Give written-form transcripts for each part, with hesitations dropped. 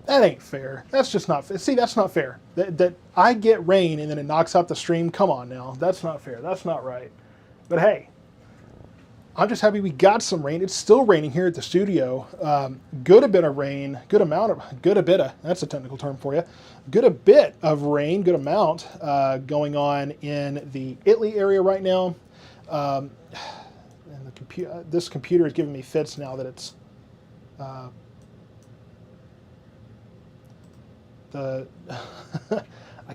That ain't fair. That's just not fair. See, that's not fair. That I get rain and then it knocks out the stream. Come on now. That's not fair. That's not right. But hey, I'm just happy we got some rain. It's still raining here at the studio. Good a bit of rain. Good amount of, good a bit of, that's a technical term for you. Good a bit of rain, good amount going on in the Italy area right now. And this computer is giving me fits now that it's I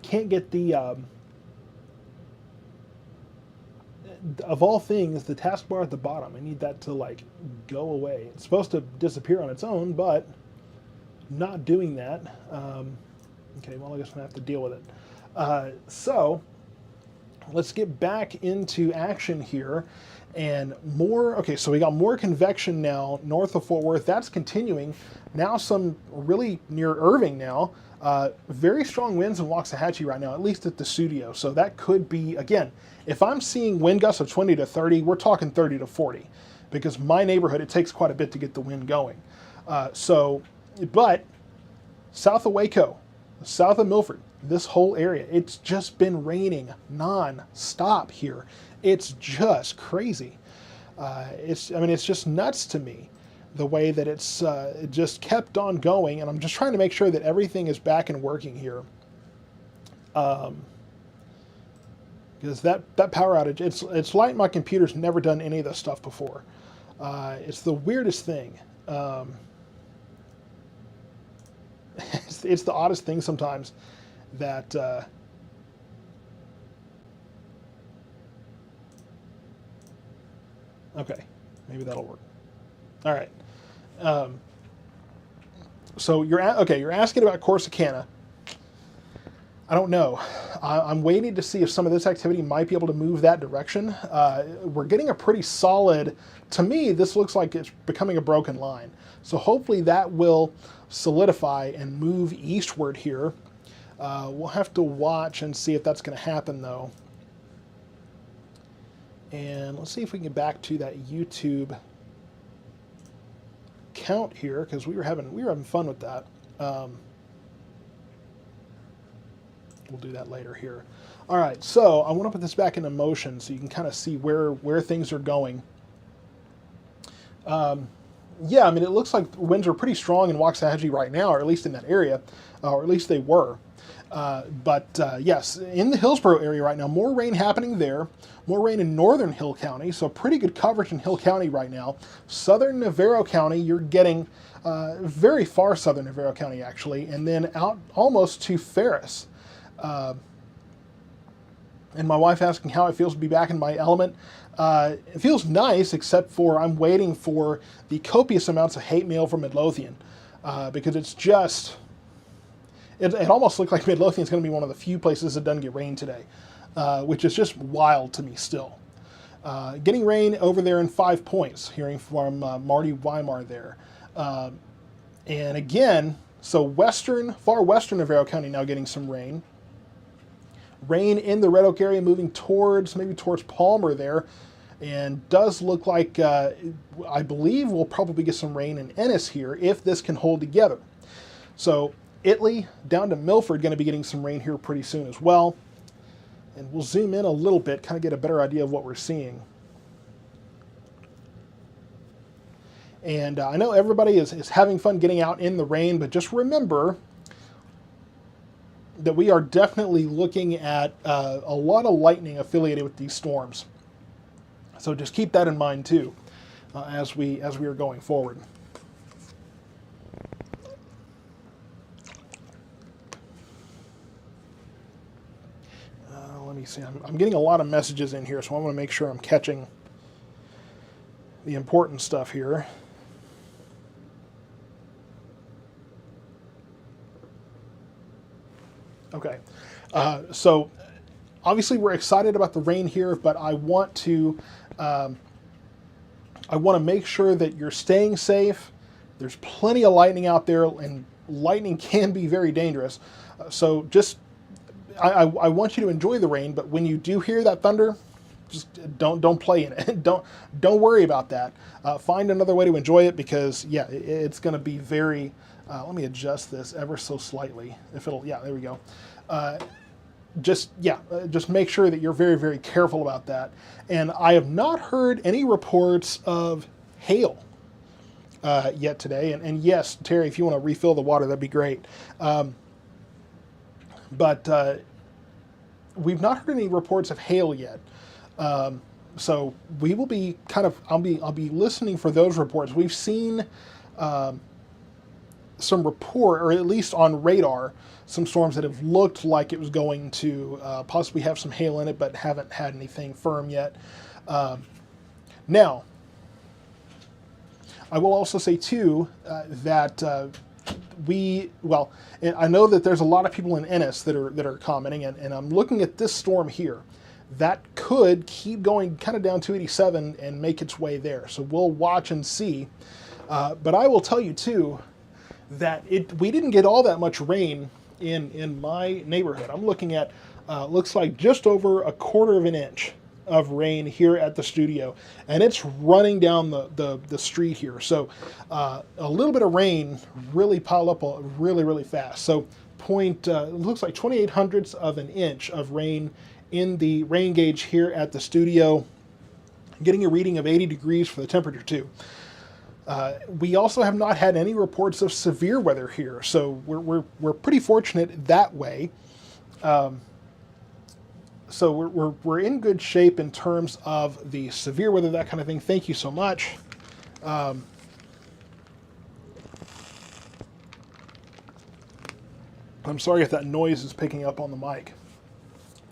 can't get the of all things, the taskbar at the bottom. I need that to like go away. It's supposed to disappear on its own, but not doing that. Okay, well, I guess I'm gonna have to deal with it. So let's get back into action here. And more, okay, so we got more convection now north of Fort Worth. That's continuing. Now some really near Irving now. Very strong winds in Waxahachie right now, at least at the studio. So that could be, again, if I'm seeing wind gusts of 20 to 30, we're talking 30 to 40. Because my neighborhood, it takes quite a bit to get the wind going. But south of Waco, south of Milford, this whole area, it's just been raining non-stop here. It's just crazy. It's just nuts to me, the way that it just kept on going, and I'm just trying to make sure that everything is back and working here. Because that power outage, it's like my computer's never done any of this stuff before. It's the weirdest thing. It's the oddest thing sometimes that. Okay, maybe that'll work. All right. So you're asking about Corsicana. I don't know. I'm waiting to see if some of this activity might be able to move that direction. We're getting a pretty solid, to me, this looks like it's becoming a broken line. So hopefully that will solidify and move eastward here. We'll have to watch and see if that's going to happen though. And let's see if we can get back to that YouTube count here, because we were having fun with that. We'll do that later here. All right, so I want to put this back into motion so you can kind of see where things are going. Yeah, I mean, it looks like winds are pretty strong in Waxahachie right now, or at least in that area, or at least they were. Yes, in the Hillsborough area right now, more rain happening there, more rain in northern Hill County, so pretty good coverage in Hill County right now. Southern Navarro County, you're getting very far southern Navarro County actually, and then out almost to Ferris. And my wife asking how it feels to be back in my element. It feels nice, except for I'm waiting for the copious amounts of hate mail from Midlothian, because it's just... It almost looked like Midlothian is going to be one of the few places that doesn't get rain today, which is just wild to me still. Getting rain over there in 5 Points, hearing from Marty Weimar there. And again, so far western Navarro County now getting some rain. Rain in the Red Oak area moving maybe towards Palmer there. And does look like, I believe we'll probably get some rain in Ennis here if this can hold together. So Italy down to Milford going to be getting some rain here pretty soon as well. And we'll zoom in a little bit, kind of get a better idea of what we're seeing. And I know everybody is having fun getting out in the rain, but just remember that we are definitely looking at a lot of lightning affiliated with these storms. So just keep that in mind too, as we are going forward. Let me see. I'm getting a lot of messages in here, so I want to make sure I'm catching the important stuff here. Okay, so obviously we're excited about the rain here, but I want to make sure that you're staying safe. There's plenty of lightning out there, and lightning can be very dangerous. So just I want you to enjoy the rain, but when you do hear that thunder, just don't play in it. don't worry about that. Find another way to enjoy it, because yeah, it's going to be very Let me adjust this ever so slightly. If it'll, yeah, there we go. Just make sure that you're very, very careful about that. And I have not heard any reports of hail yet today. And yes, Terry, if you want to refill the water, that'd be great. But we've not heard any reports of hail yet. So we will be I'll be listening for those reports. We've seen some report, or at least on radar, some storms that have looked like it was going to possibly have some hail in it, but haven't had anything firm yet. Now, I will also say too that I know that there's a lot of people in Ennis that are commenting, and I'm looking at this storm here. That could keep going kind of down 287 and make its way there. So we'll watch and see. But I will tell you too that we didn't get all that much rain in my neighborhood. I'm looking at looks like just over 1/4 of an inch of rain here at the studio, and it's running down the street here. So a little bit of rain really piled up really, really fast. So it looks like 0.28 of an inch of rain in the rain gauge here at the studio, getting a reading of 80 degrees for the temperature too. We also have not had any reports of severe weather here, so we're pretty fortunate that way. So we're in good shape in terms of the severe weather, that kind of thing. Thank you so much. I'm sorry if that noise is picking up on the mic.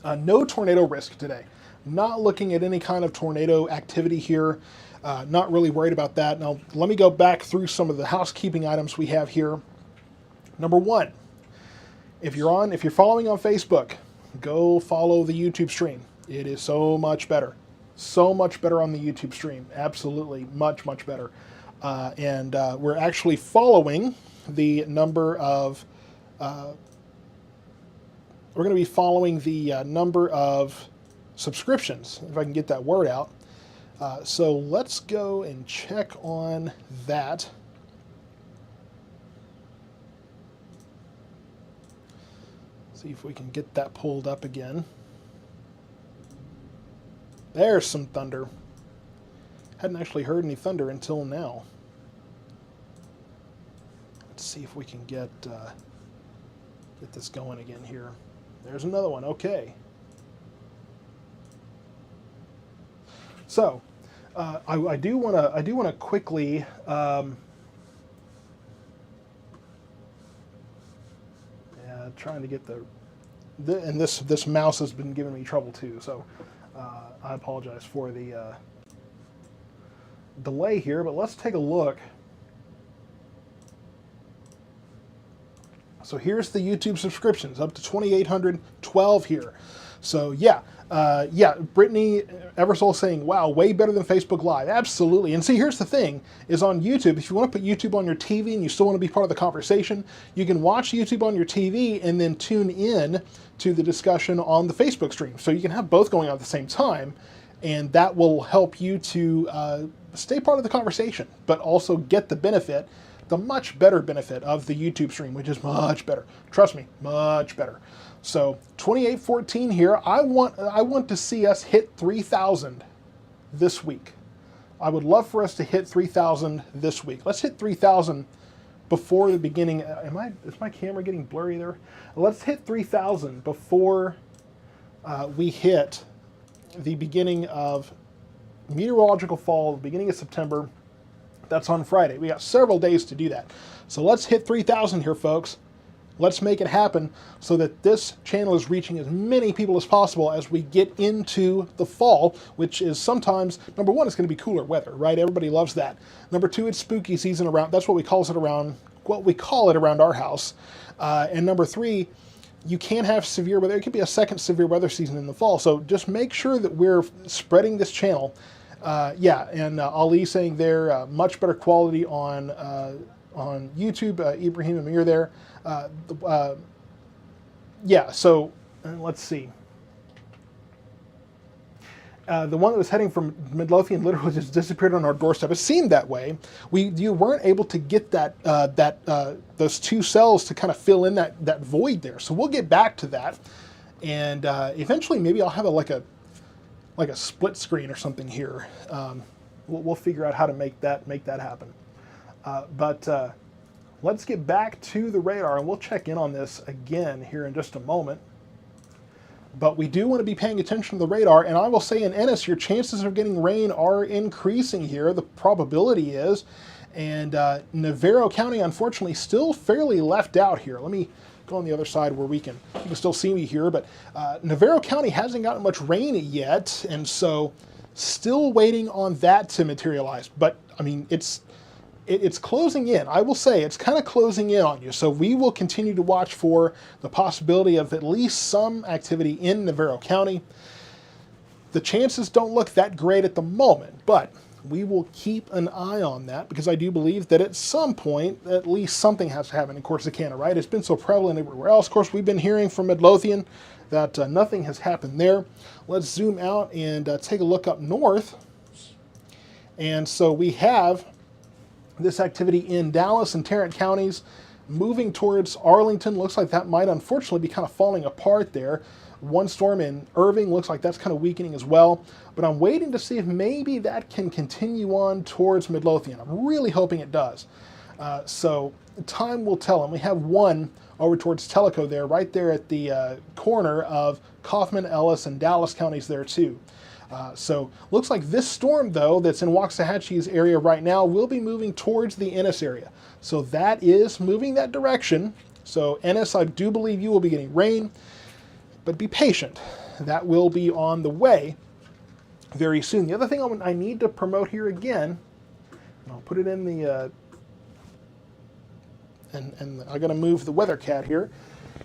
No tornado risk today. Not looking at any kind of tornado activity here. Not really worried about that. Now, let me go back through some of the housekeeping items we have here. Number one, if you're following on Facebook, go follow the YouTube stream. It is so much better. So much better on the YouTube stream. Absolutely much, much better. And we're actually following the number of we're going to be following the number of subscriptions, if I can get that word out. So let's go and check on that. See if we can get that pulled up again. There's some thunder. Hadn't actually heard any thunder until now. Let's see if we can get this going again here. There's another one. Okay. So, I do want to quickly trying to get and this mouse has been giving me trouble too. So, I apologize for the delay here, but let's take a look. So here's the YouTube subscriptions, up to 2,812 here. So yeah, Brittany Eversole saying, wow, way better than Facebook Live. Absolutely. And see, here's the thing, is on YouTube, if you want to put YouTube on your TV and you still want to be part of the conversation, you can watch YouTube on your TV and then tune in to the discussion on the Facebook stream. So you can have both going on at the same time, and that will help you to stay part of the conversation, but also get the benefit, the much better benefit of the YouTube stream, which is much better. Trust me, much better. So 2814 here. I want to see us hit 3,000 this week. I would love for us to hit 3,000 this week. Let's hit 3,000 before the beginning. Is my camera getting blurry there? Let's hit 3,000 before we hit the beginning of meteorological fall, the beginning of September. That's on Friday. We got several days to do that. So let's hit 3,000 here, folks. Let's make it happen so that this channel is reaching as many people as possible as we get into the fall, which is sometimes, number one, it's going to be cooler weather, right? Everybody loves that. Number two, it's spooky season around. That's what we call it around our house. And number three, you can't have severe weather. It could be a second severe weather season in the fall. So just make sure that we're spreading this channel. And Ali saying there, much better quality on YouTube. Ibrahim Amir there. So let's see. The one that was heading from Midlothian literally just disappeared on our doorstep. It seemed that way. You weren't able to get those two cells to kind of fill in that void there. So we'll get back to that, and eventually maybe I'll have like a split screen or something here. We'll figure out how to make that happen. But let's get back to the radar, and we'll check in on this again here in just a moment. But we do want to be paying attention to the radar, and I will say in Ennis, your chances of getting rain are increasing here. The probability is, and Navarro County, unfortunately, still fairly left out here. Let me go on the other side where you can still see me here, but Navarro County hasn't gotten much rain yet, and so still waiting on that to materialize. But I mean, it's closing in. I will say it's kind of closing in on you. So we will continue to watch for the possibility of at least some activity in Navarro County. The chances don't look that great at the moment, but we will keep an eye on that because I do believe that at some point, at least something has to happen in Corsicana, right? It's been so prevalent everywhere else. Of course, we've been hearing from Midlothian that nothing has happened there. Let's zoom out and take a look up north. And so we have this activity in Dallas and Tarrant counties moving towards Arlington. Looks like that might unfortunately be kind of falling apart there. One storm in Irving looks like that's kind of weakening as well. But I'm waiting to see if maybe that can continue on towards Midlothian. I'm really hoping it does. So time will tell. And we have one over towards Tellico there, right there at the corner of Kaufman, Ellis, and Dallas counties there too. So looks like this storm, though, that's in Waxahachie's area right now will be moving towards the Ennis area. So that is moving that direction. So Ennis, I do believe you will be getting rain, but be patient. That will be on the way very soon. The other thing I need to promote here again, and I'll put it in the, and I'm going to move the weather cat here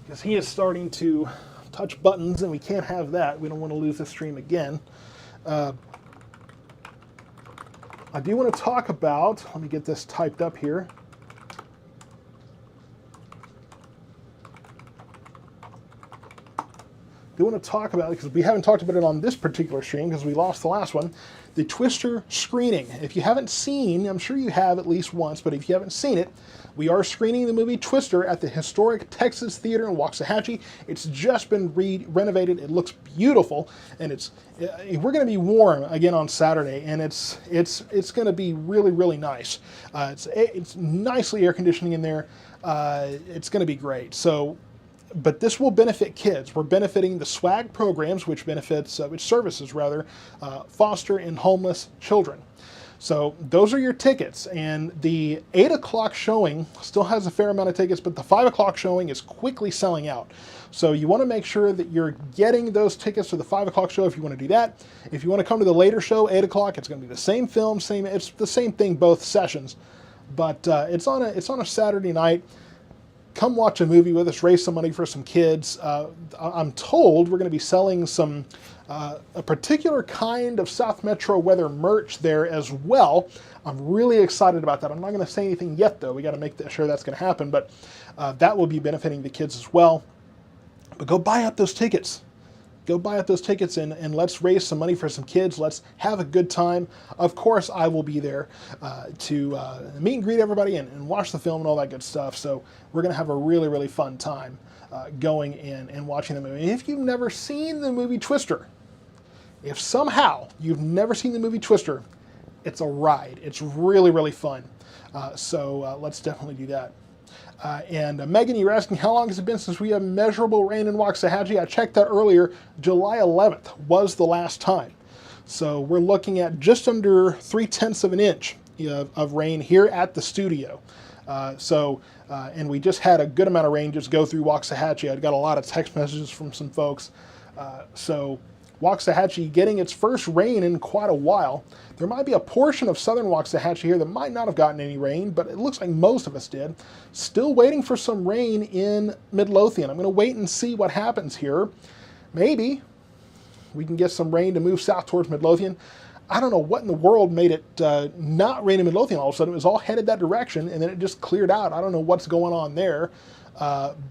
because he is starting to touch buttons and we can't have that. We don't want to lose the stream again. I do want to talk about, let me get this typed up here. I do want to talk about, because we haven't talked about it on this particular stream because we lost the last one, the Twister screening. If you haven't seen, I'm sure you have at least once, but if you haven't seen it, we are screening the movie Twister at the historic Texas Theater in Waxahachie. It's just been renovated. It looks beautiful, and we're going to be warm again on Saturday, and it's going to be really, really nice. It's nicely air conditioning in there. It's going to be great. So, but this will benefit kids. We're benefiting the SWAG programs, which services foster and homeless children. So those are your tickets, and the 8 o'clock showing still has a fair amount of tickets, but the 5 o'clock showing is quickly selling out. So you want to make sure that you're getting those tickets for the 5 o'clock show if you want to do that. If you want to come to the later show, 8 o'clock, it's going to be the same film, it's the same thing both sessions, but it's on a Saturday night. Come watch a movie with us, raise some money for some kids. I'm told we're going to be selling some a particular kind of South Metro weather merch there as well. I'm really excited about that. I'm not going to say anything yet, though. We got to make sure that's going to happen, but that will be benefiting the kids as well. But go buy up those tickets. Go buy up those tickets and let's raise some money for some kids. Let's have a good time. Of course, I will be there to meet and greet everybody and watch the film and all that good stuff. So we're going to have a really, really fun time going and watching the movie. And if you've never seen the movie Twister, if somehow you've never seen the movie Twister, it's a ride. It's really, really fun. So let's definitely do that. And Megan, you were asking how long has it been since we have measurable rain in Waxahachie? I checked that earlier. July 11th was the last time. So we're looking at just under 3/10 of an inch of rain here at the studio. And we just had a good amount of rain just go through Waxahachie. I got a lot of text messages from some folks. So Waxahachie getting its first rain in quite a while. There might be a portion of southern Waxahachie here that might not have gotten any rain, but it looks like most of us did. Still waiting for some rain in Midlothian. I'm going to wait and see what happens here. Maybe we can get some rain to move south towards Midlothian. I don't know what in the world made it not rain in Midlothian all of a sudden. It was all headed that direction, and then it just cleared out. I don't know what's going on there,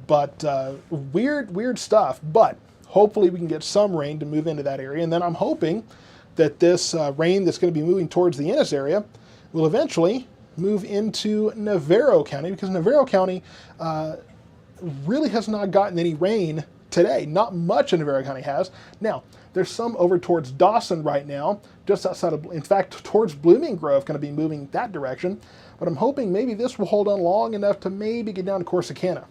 but weird stuff. But hopefully we can get some rain to move into that area, and then I'm hoping that this rain that's going to be moving towards the Ennis area will eventually move into Navarro County, because Navarro County really has not gotten any rain today. Not much in Navarro County has. Now, there's some over towards Dawson right now, just outside of, in fact, towards Blooming Grove, going to be moving that direction. But I'm hoping maybe this will hold on long enough to maybe get down to Corsicana.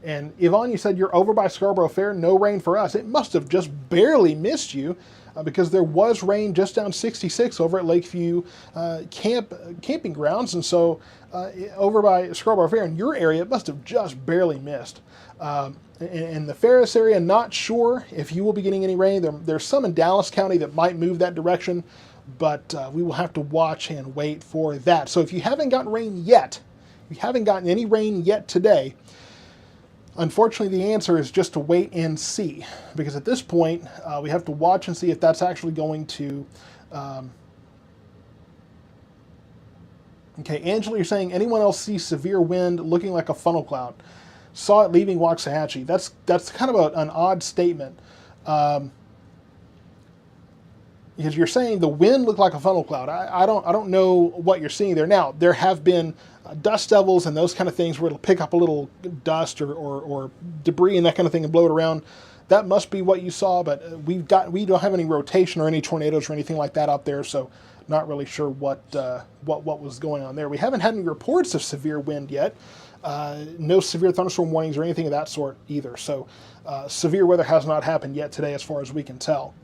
And Yvonne, you said you're over by Scarborough Fair. No rain for us. It must have just barely missed you because there was rain just down 66 over at Lakeview camping grounds. And so over by Scarborough Fair in your area, it must have just barely missed. In the Ferris area, not sure if you will be getting any rain. There's some in Dallas County that might move that direction, but we will have to watch and wait for that. So if you haven't gotten rain yet, if you haven't gotten any rain yet today, unfortunately the answer is just to wait and see, because at this point we have to watch and see if that's actually going to okay, Angela, you're saying anyone else see severe wind looking like a funnel cloud? Saw it leaving Waxahachie. That's kind of an odd statement, because you're saying the wind looked like a funnel cloud. I don't know what you're seeing there. Now there have been dust devils and those kind of things where it'll pick up a little dust or debris and that kind of thing and blow it around. That must be what you saw, but we don't have any rotation or any tornadoes or anything like that out there, so not really sure what was going on there. We haven't had any reports of severe wind yet. No severe thunderstorm warnings or anything of that sort either. So severe weather has not happened yet today as far as we can tell.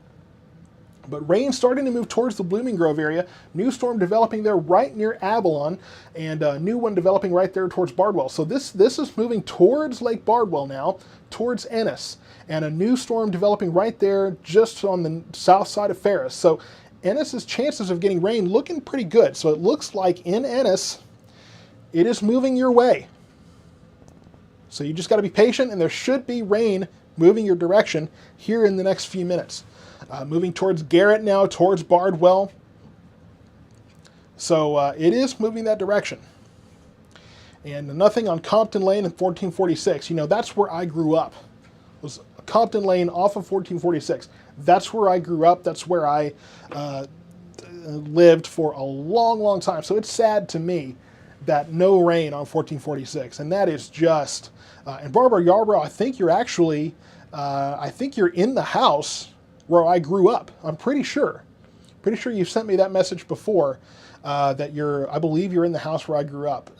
But rain starting to move towards the Blooming Grove area. New storm developing there right near Avalon, and a new one developing right there towards Bardwell. So this is moving towards Lake Bardwell now, towards Ennis. And a new storm developing right there just on the south side of Ferris. So Ennis's chances of getting rain looking pretty good. So it looks like in Ennis, it is moving your way. So you just got to be patient, and there should be rain moving your direction here in the next few minutes. Moving towards Garrett now, towards Bardwell. So it is moving that direction. And nothing on Compton Lane and 1446. You know, that's where I grew up. It was Compton Lane off of 1446. That's where I grew up. That's where I lived for a long, long time. So it's sad to me that no rain on 1446. And that is just... and Barbara Yarborough, I think you're actually... I think you're in the house where I grew up. I'm pretty sure. Pretty sure you've sent me that message before, that I believe you're in the house where I grew up.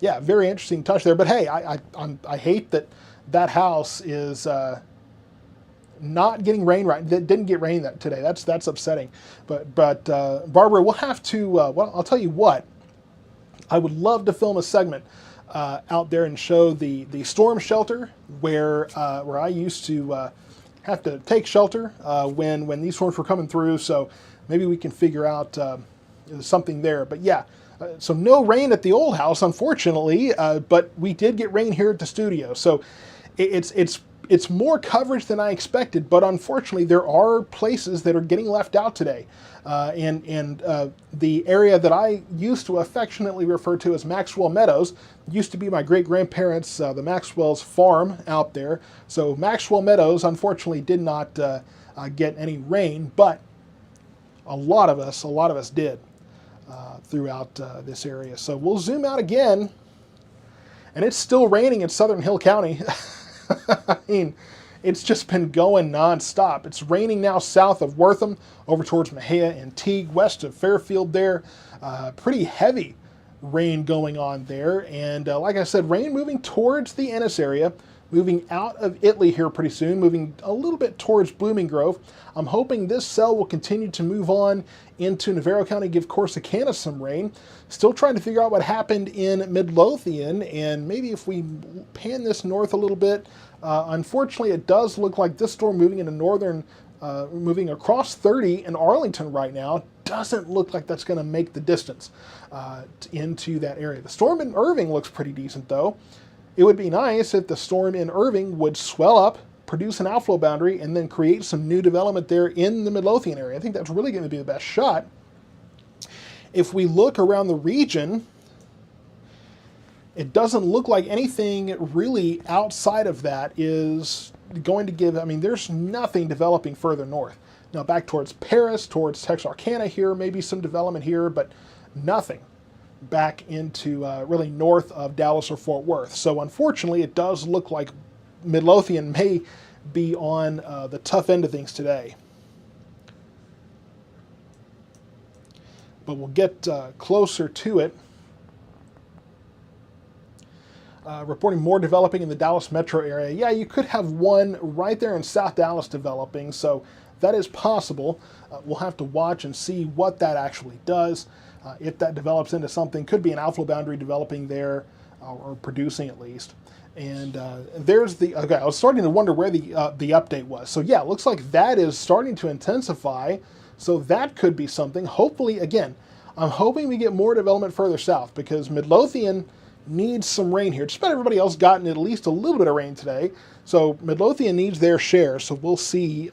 Yeah, very interesting touch there. But hey, I hate that house is not getting rain right. That didn't get rain today. That's upsetting. But Barbara, we'll have to. Well, I'll tell you what. I would love to film a segment out there and show the storm shelter where I used to have to take shelter when these storms were coming through. So maybe we can figure out something there. But yeah, so no rain at the old house, unfortunately, but we did get rain here at the studio. So it's more coverage than I expected, but unfortunately there are places that are getting left out today. And the area that I used to affectionately refer to as Maxwell Meadows used to be my great-grandparents, the Maxwell's farm out there. So Maxwell Meadows, unfortunately, did not get any rain, but a lot of us did throughout this area. So we'll zoom out again, and it's still raining in Southern Hill County. I mean, it's just been going nonstop. It's raining now south of Wortham, over towards Mejia and Teague, west of Fairfield there. Pretty heavy rain going on there. And like I said, rain moving towards the Ennis area, moving out of Italy here pretty soon, moving a little bit towards Blooming Grove. I'm hoping this cell will continue to move on into Navarro County, give Corsicana some rain. Still trying to figure out what happened in Midlothian, and maybe if we pan this north a little bit, unfortunately it does look like this storm moving into northern, moving across 30 in Arlington right now, doesn't look like that's going to make the distance into that area. The storm in Irving looks pretty decent though. It would be nice if the storm in Irving would swell up, produce an outflow boundary, and then create some new development there in the Midlothian area. I think that's really going to be the best shot. If we look around the region, it doesn't look like anything really outside of that is going to give, I mean, there's nothing developing further north. Now back towards Paris, towards Texarkana here, maybe some development here, but nothing back into really north of Dallas or Fort Worth. So unfortunately, it does look like Midlothian may be on the tough end of things today. But we'll get closer to it. Reporting more developing in the Dallas metro area. Yeah, you could have one right there in South Dallas developing, so that is possible. We'll have to watch and see what that actually does. If that develops into something, could be an outflow boundary developing there, or producing at least. And there's the, okay, I was starting to wonder where the update was. So yeah, it looks like that is starting to intensify, so that could be something. Hopefully, again, I'm hoping we get more development further south, because Midlothian needs some rain here. Just about everybody else gotten at least a little bit of rain today, so Midlothian needs their share. So we'll see.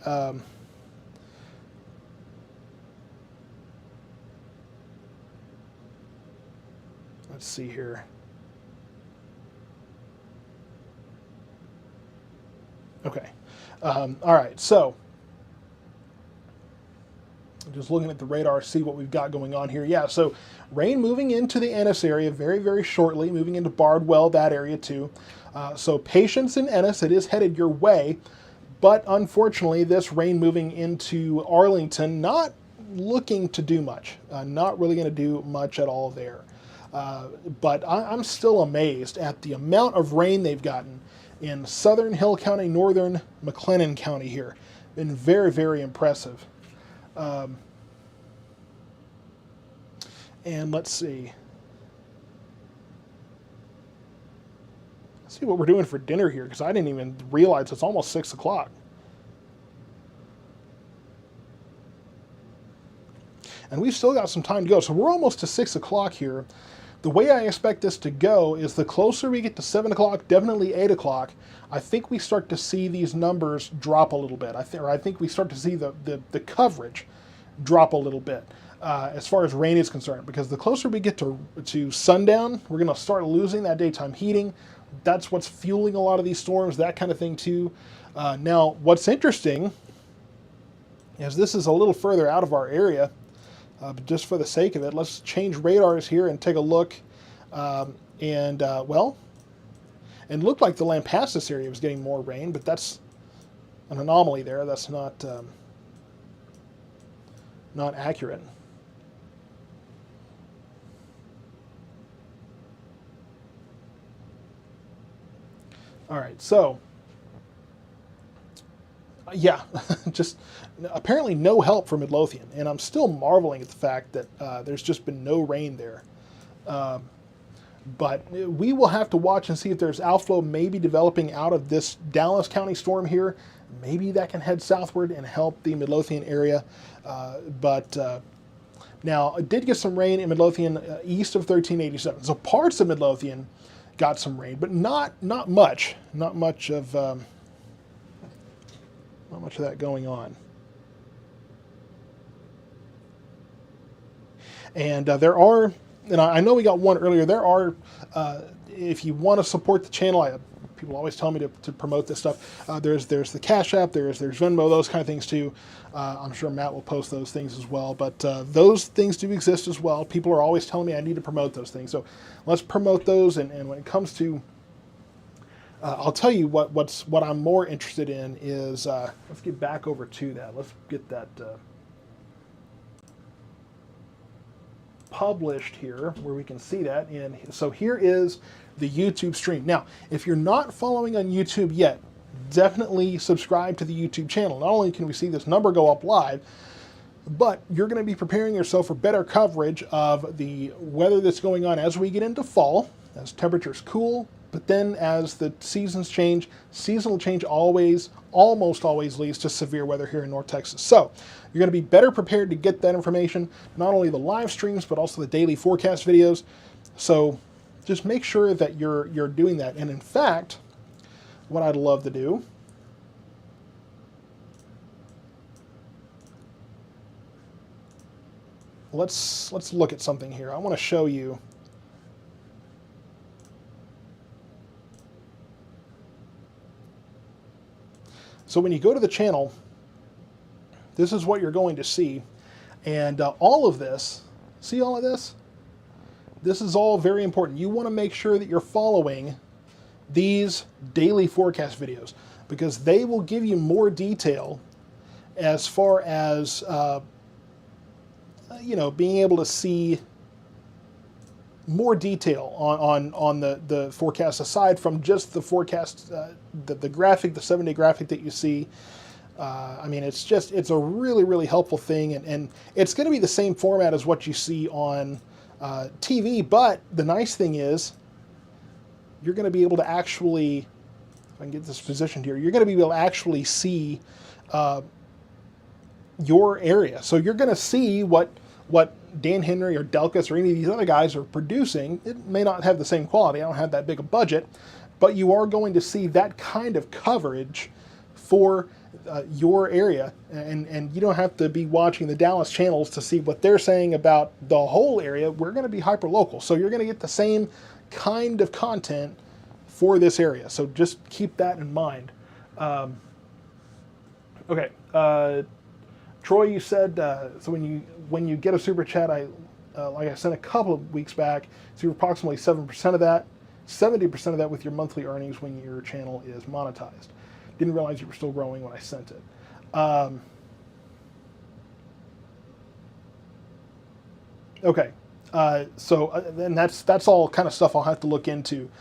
Let's see here. Okay. All right. So just looking at the radar, see what we've got going on here. Yeah, so rain moving into the Ennis area very, very shortly, moving into Bardwell, that area too. So patience in Ennis, it is headed your way, but unfortunately this rain moving into Arlington, not looking to do much, not really going to do much at all there. But I'm still amazed at the amount of rain they've gotten in southern Hill County, northern McLennan County here. Been very, very impressive. And let's see what we're doing for dinner here, because I didn't even realize it's almost 6 o'clock. And we've still got some time to go, so we're almost to 6 o'clock here. The way I expect this to go is the closer we get to 7 o'clock, definitely 8 o'clock, I think we start to see these numbers drop a little bit. I think we start to see the coverage drop a little bit as far as rain is concerned, because the closer we get to sundown, we're going to start losing that daytime heating. That's what's fueling a lot of these storms, that kind of thing too. Now, what's interesting is this is a little further out of our area, but just for the sake of it, let's change radars here and take a look. Well, it looked like the Lampasas area was getting more rain, but that's an anomaly there. That's not accurate. All right, so yeah, just apparently no help for Midlothian, and I'm still marveling at the fact that there's just been no rain there. But we will have to watch and see if there's outflow maybe developing out of this Dallas County storm here. Maybe that can head southward and help the Midlothian area. Now, it did get some rain in Midlothian east of 1387. So parts of Midlothian got some rain, but not much. Not much of that going on. And there are, and I know we got one earlier, there are, if you want to support the channel, people always tell me to promote this stuff. There's the Cash App, there's Venmo, those kind of things too. I'm sure Matt will post those things as well, but those things do exist as well. People are always telling me I need to promote those things, so let's promote those. And when it comes to, I'll tell you what I'm more interested in is, let's get back over to that. Let's get that published here where we can see that. And so here is the YouTube stream. Now, if you're not following on YouTube yet, definitely subscribe to the YouTube channel. Not only can we see this number go up live, but you're going to be preparing yourself for better coverage of the weather that's going on as we get into fall, as temperatures cool. But then as the seasons change, seasonal change almost always leads to severe weather here in North Texas. So you're going to be better prepared to get that information, not only the live streams, but also the daily forecast videos. So just make sure that you're doing that. And in fact, what I'd love to do, let's look at something here. I want to show you So when you go to the channel, this is what you're going to see. And all of this, see all of this? This is all very important. You want to make sure that you're following these daily forecast videos because they will give you more detail as far as, being able to see more detail on the forecast aside from just the forecast, the graphic, the 7-day graphic that you see. I mean, it's a really, really helpful thing, and it's going to be the same format as what you see on TV, but the nice thing is you're going to be able to actually, if I can get this positioned here, you're going to be able to actually see your area. So you're going to see what Dan Henry or Delkus or any of these other guys are producing. It may not have the same quality. I don't have that big a budget, but you are going to see that kind of coverage for your area, and you don't have to be watching the Dallas channels to see what they're saying about the whole area. We're going to be hyper local, so you're going to get the same kind of content for this area. So just keep that in mind. Okay, Troy, you said so when you get a super chat, like I sent a couple of weeks back, so you're approximately 7% of that, 70% of that with your monthly earnings when your channel is monetized. Didn't realize you were still growing when I sent it. Okay, and that's all kind of stuff I'll have to look into,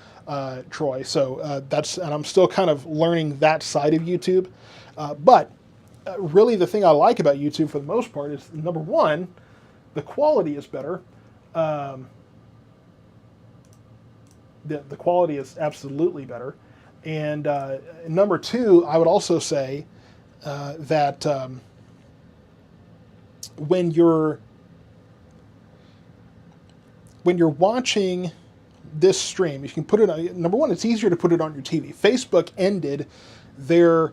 Troy. So and I'm still kind of learning that side of YouTube. But really, the thing I like about YouTube for the most part is, number one, the quality is better. The quality is absolutely better. And number two, I would also say that when you're watching this stream, you can put it on, number one, it's easier to put it on your TV. Facebook ended their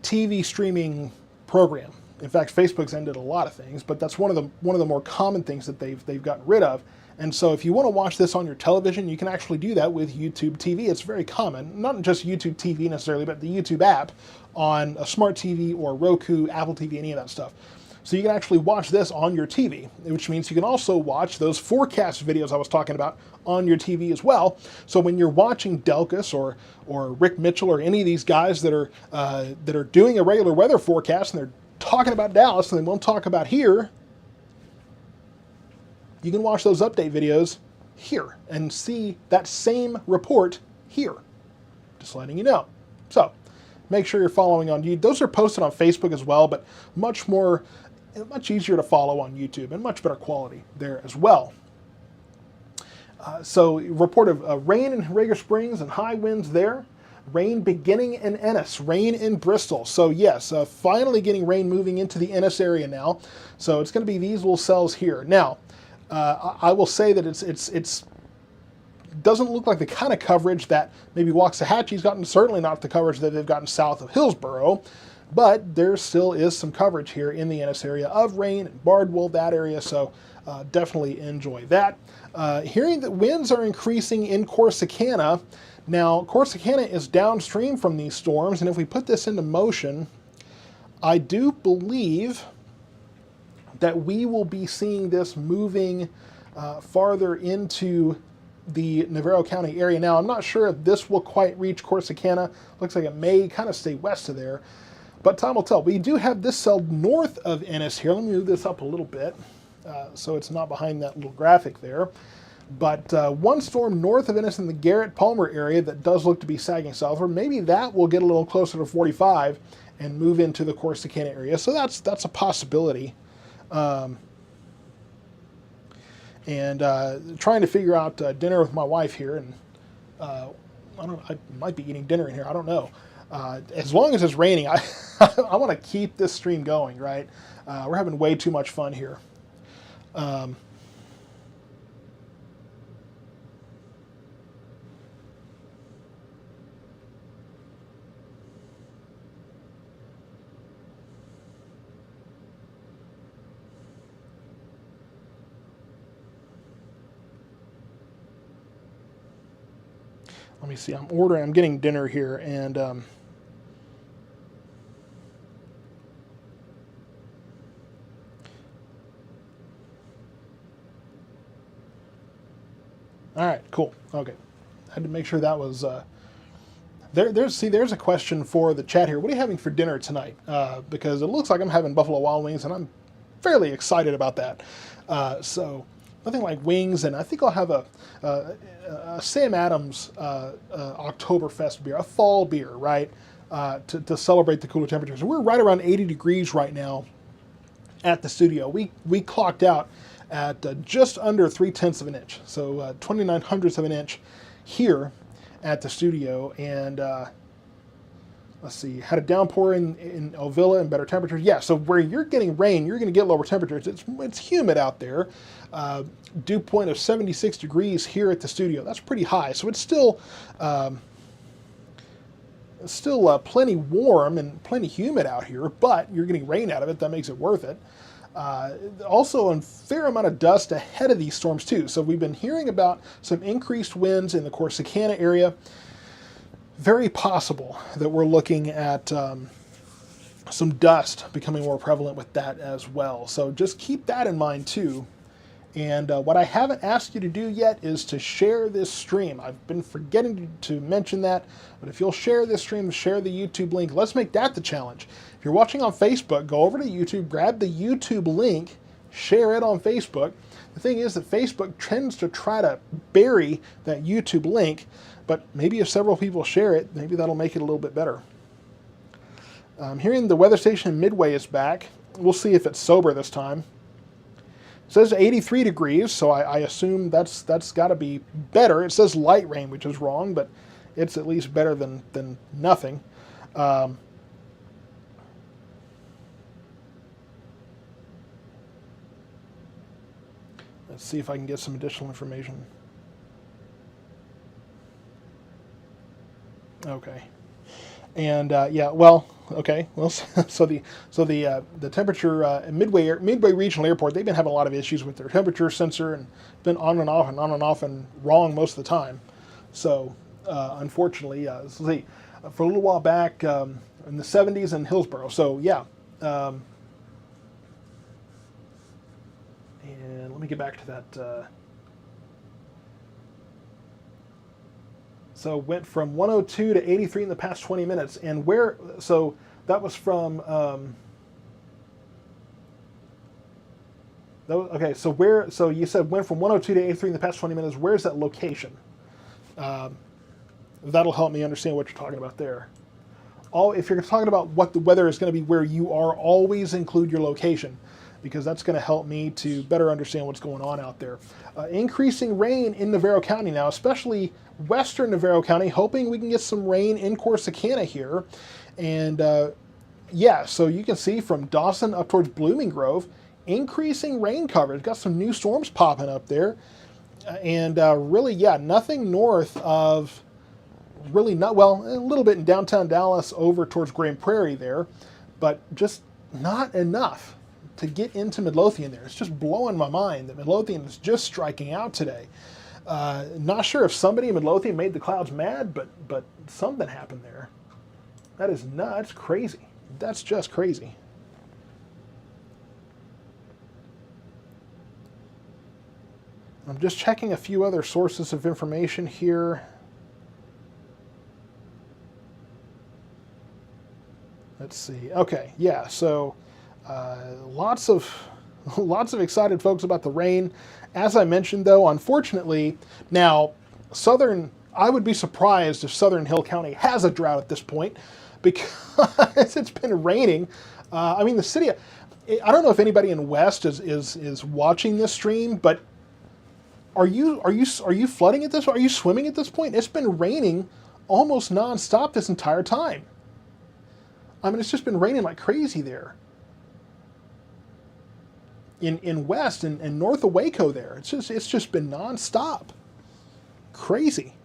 TV streaming program. In fact, Facebook's ended a lot of things, but that's one of the more common things that they've gotten rid of. And so if you want to watch this on your television, you can actually do that with YouTube TV. It's very common, not just YouTube TV necessarily, but the YouTube app on a smart TV or Roku, Apple TV, any of that stuff. So you can actually watch this on your TV, which means you can also watch those forecast videos I was talking about on your TV as well. So when you're watching Delkus or Rick Mitchell or any of these guys that are doing a regular weather forecast and they're talking about Dallas and they won't talk about here, you can watch those update videos here and see that same report here. Just letting you know. So make sure you're following on YouTube. Those are posted on Facebook as well, but much easier to follow on YouTube and much better quality there as well. So report of rain in Rager Springs and high winds there. Rain beginning in Ennis, rain in Bristol. So yes, finally getting rain moving into the Ennis area now. So it's going to be these little cells here. Now, I will say that it's doesn't look like the kind of coverage that maybe Waxahachie's gotten, certainly not the coverage that they've gotten south of Hillsboro, but there still is some coverage here in the Ennis area of rain, Bardwell, that area, so definitely enjoy that. Hearing that winds are increasing in Corsicana. Now, Corsicana is downstream from these storms, and if we put this into motion, I do believe that we will be seeing this moving farther into the Navarro County area. Now, I'm not sure if this will quite reach Corsicana. Looks like it may kind of stay west of there, but time will tell. We do have this cell north of Ennis here. Let me move this up a little bit so it's not behind that little graphic there. But one storm north of Ennis in the Garrett-Palmer area that does look to be sagging southward. Maybe that will get a little closer to 45 and move into the Corsicana area. So that's a possibility. And trying to figure out dinner with my wife here, and I might be eating dinner in here. I don't know. As long as it's raining, I want to keep this stream going. Right? We're having way too much fun here. Let me see. I'm getting dinner here, and All right, cool. Okay, had to make sure that was there's a question for the chat here. What are you having for dinner tonight? Because it looks like I'm having Buffalo Wild Wings, and I'm fairly excited about that. So nothing like wings, and I think I'll have a Sam Adams Oktoberfest beer, a fall beer, right, to celebrate the cooler temperatures. We're right around 80 degrees right now at the studio. We clocked out at just under 3/10 of an inch, so 29/100 of an inch here at the studio, and let's see, had a downpour in Ovilla and better temperatures. Yeah, so where you're getting rain, you're going to get lower temperatures. It's humid out there. Dew point of 76 degrees here at the studio. That's pretty high, so it's still plenty warm and plenty humid out here, but you're getting rain out of it. That makes it worth it. Also, a fair amount of dust ahead of these storms too. So we've been hearing about some increased winds in the Corsicana area. Very possible that we're looking at some dust becoming more prevalent with that as well. So just keep that in mind too. And what I haven't asked you to do yet is to share this stream. I've been forgetting to mention that, but if you'll share this stream, share the YouTube link. Let's make that the challenge. If you're watching on Facebook, go over to YouTube, grab the YouTube link, share it on Facebook. The thing is that Facebook tends to try to bury that YouTube link, but maybe if several people share it, maybe that'll make it a little bit better. I'm hearing the weather station Midway is back. We'll see if it's sober this time. It says 83 degrees, so I assume that's got to be better. It says light rain, which is wrong, but it's at least better than nothing. Let's see if I can get some additional information. Okay, and yeah, well, okay, well, so the temperature at Midway Regional Airport, they've been having a lot of issues with their temperature sensor and been on and off and wrong most of the time. So unfortunately, let's see, for a little while back in the 70s in Hillsborough. So yeah, and let me get back to that. So went from 102 to 83 in the past 20 minutes. And where, so that was from, okay, so where, so you said went from 102 to 83 in the past 20 minutes. Where's that location? That'll help me understand what you're talking about there. If you're talking about what the weather is going to be where you are, always include your location, because that's going to help me to better understand what's going on out there. Increasing rain in Navarro County now, especially western Navarro County, hoping we can get some rain in Corsicana here. And yeah, so you can see from Dawson up towards Blooming Grove, increasing rain coverage. Got some new storms popping up there. And really, yeah, nothing north of, really not, well, a little bit in downtown Dallas over towards Grand Prairie there, but just not enough to get into Midlothian there. It's just blowing my mind that Midlothian is just striking out today. Not sure if somebody in Midlothian made the clouds mad, but something happened there. That is nuts, crazy. That's just crazy. I'm just checking a few other sources of information here. Let's see. Okay, yeah, so lots of excited folks about the rain. As I mentioned, though, unfortunately, now I would be surprised if Southern Hill County has a drought at this point, because it's been raining. I mean, the city, I don't know if anybody in West is watching this stream, but are you flooding at this? Are you swimming at this point? It's been raining almost nonstop this entire time. I mean, it's just been raining like crazy there. In West and north of Waco there. It's just been nonstop. Crazy.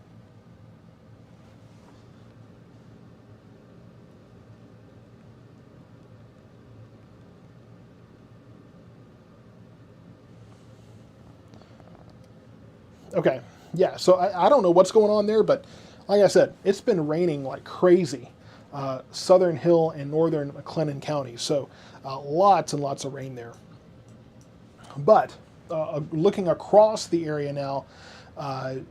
Okay, yeah, so I don't know what's going on there, but like I said, it's been raining like crazy. Southern Hill and northern McLennan County. So lots and lots of rain there. But looking across the area now,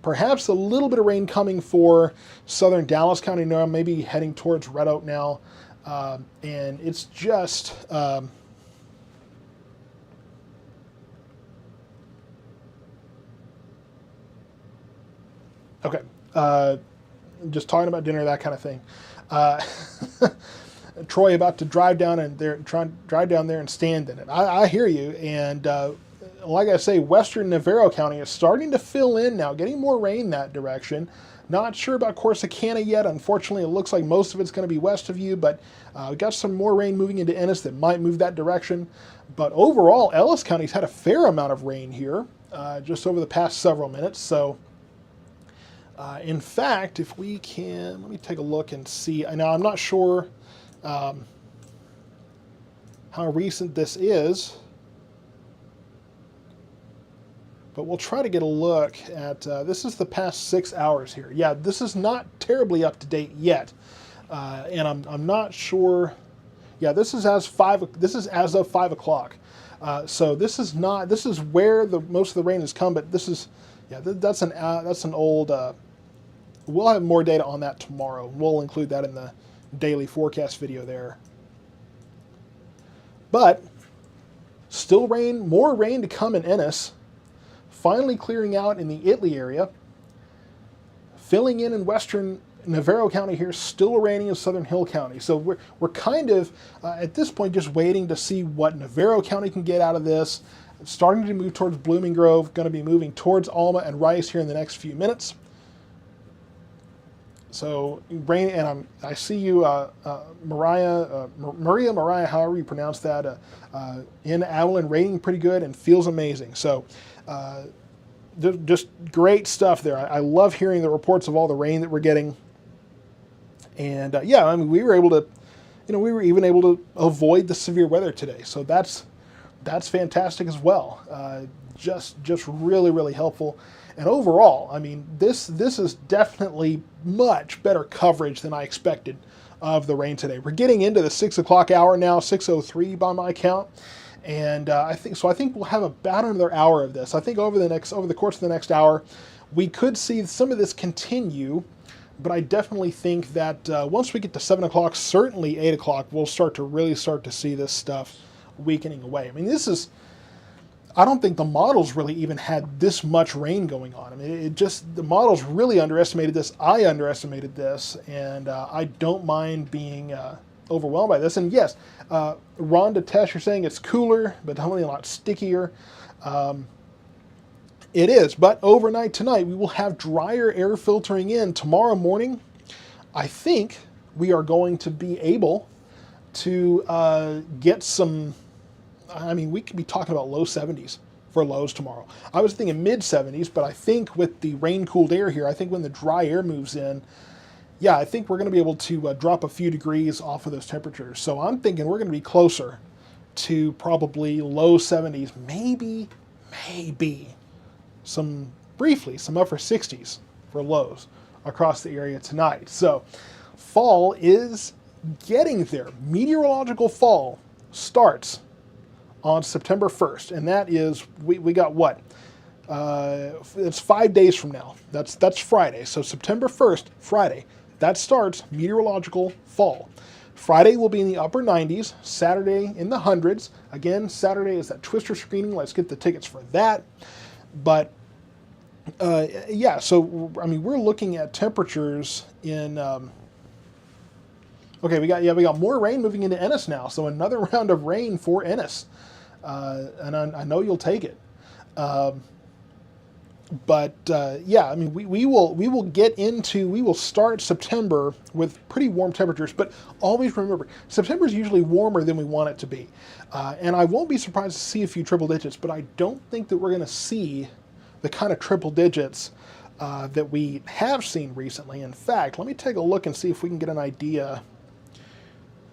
Perhaps a little bit of rain coming for southern Dallas County now, maybe heading towards Red Oak now. And it's just... okay. Just talking about dinner, that kind of thing. Troy about to drive down there and stand in it. I hear you, and like I say, western Navarro County is starting to fill in now, getting more rain that direction. Not sure about Corsicana yet. Unfortunately, it looks like most of it's going to be west of you, but we got some more rain moving into Ennis that might move that direction. But overall, Ellis County's had a fair amount of rain here just over the past several minutes. So, in fact, if we can, let me take a look and see. Now, I'm not sure how recent this is, but we'll try to get a look at, this is the past 6 hours here. Yeah, this is not terribly up to date yet. And I'm not sure. Yeah, this is as of 5 o'clock. So this is where most of the rain has come, but this is, yeah, that's an old, we'll have more data on that tomorrow. We'll include that in the daily forecast video there. But still more rain to come in Ennis. Finally clearing out in the Italy area. Filling in western Navarro County here, still raining in southern Hill County. So we're kind of, at this point, just waiting to see what Navarro County can get out of this. It's starting to move towards Blooming Grove, going to be moving towards Alma and Rice here in the next few minutes. So rain, and I see you, Maria, however you pronounce that, in Avalon, raining pretty good and feels amazing. So just great stuff there. I love hearing the reports of all the rain that we're getting. And yeah, I mean, we were even able to avoid the severe weather today. So that's fantastic as well. Just really, really helpful. And overall, I mean, this is definitely much better coverage than I expected of the rain today. We're getting into the 6 o'clock hour now, 6:03 by my count. And I think we'll have about another hour of this. I think over the course of the next hour, we could see some of this continue. But I definitely think that once we get to 7 o'clock, certainly 8 o'clock, we'll start to see this stuff weakening away. I mean, I don't think the models really even had this much rain going on. I mean, the models really underestimated this. I underestimated this, and I don't mind being overwhelmed by this. And yes, Rhonda Tesh, you're saying it's cooler, but definitely a lot stickier. It is, but overnight tonight, we will have drier air filtering in. Tomorrow morning, I think we are going to be able to get some, I mean, we could be talking about low 70s for lows tomorrow. I was thinking mid 70s, but I think with the rain-cooled air here, I think when the dry air moves in, yeah, I think we're going to be able to drop a few degrees off of those temperatures. So I'm thinking we're going to be closer to probably low 70s, maybe some upper 60s for lows across the area tonight. So fall is getting there. Meteorological fall starts on September 1st, and that is, we got what? It's 5 days from now. That's Friday. So September 1st, Friday, that starts meteorological fall. Friday will be in the upper 90s, Saturday in the hundreds. Again, Saturday is that Twister screening. Let's get the tickets for that. But yeah, so I mean, we're looking at temperatures in. Okay, we got more rain moving into Ennis now, so another round of rain for Ennis, and I know you'll take it. But yeah, I mean, we will start September with pretty warm temperatures, but always remember, September is usually warmer than we want it to be. And I won't be surprised to see a few triple digits, but I don't think that we're going to see the kind of triple digits that we have seen recently. In fact, let me take a look and see if we can get an idea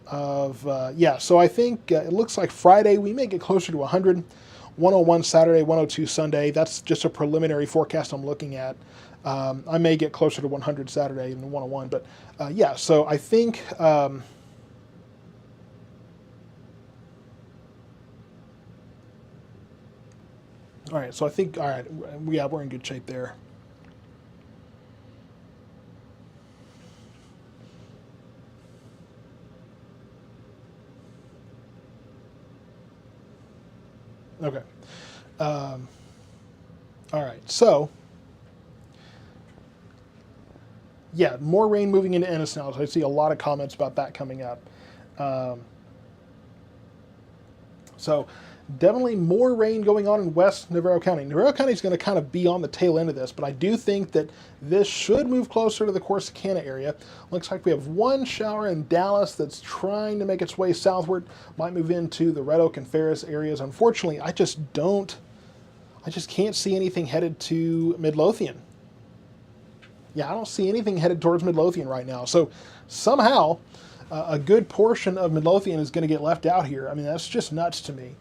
of, yeah, so I think it looks like Friday we may get closer to 100. 101 Saturday, 102 Sunday. That's just a preliminary forecast I'm looking at. I may get closer to 100 Saturday than 101, but yeah, so I think all right, so I think, all right, yeah, we're in good shape there. Okay. Um, all right. So, yeah, more rain moving into Ennis now. So I see a lot of comments about that coming up. Um, so definitely more rain going on in West Navarro County. Navarro County is going to kind of be on the tail end of this, but I do think that this should move closer to the Corsicana area. Looks like we have one shower in Dallas that's trying to make its way southward. Might move into the Red Oak and Ferris areas. Unfortunately, I just can't see anything headed to Midlothian. Yeah, I don't see anything headed towards Midlothian right now. So somehow a good portion of Midlothian is going to get left out here. I mean, that's just nuts to me.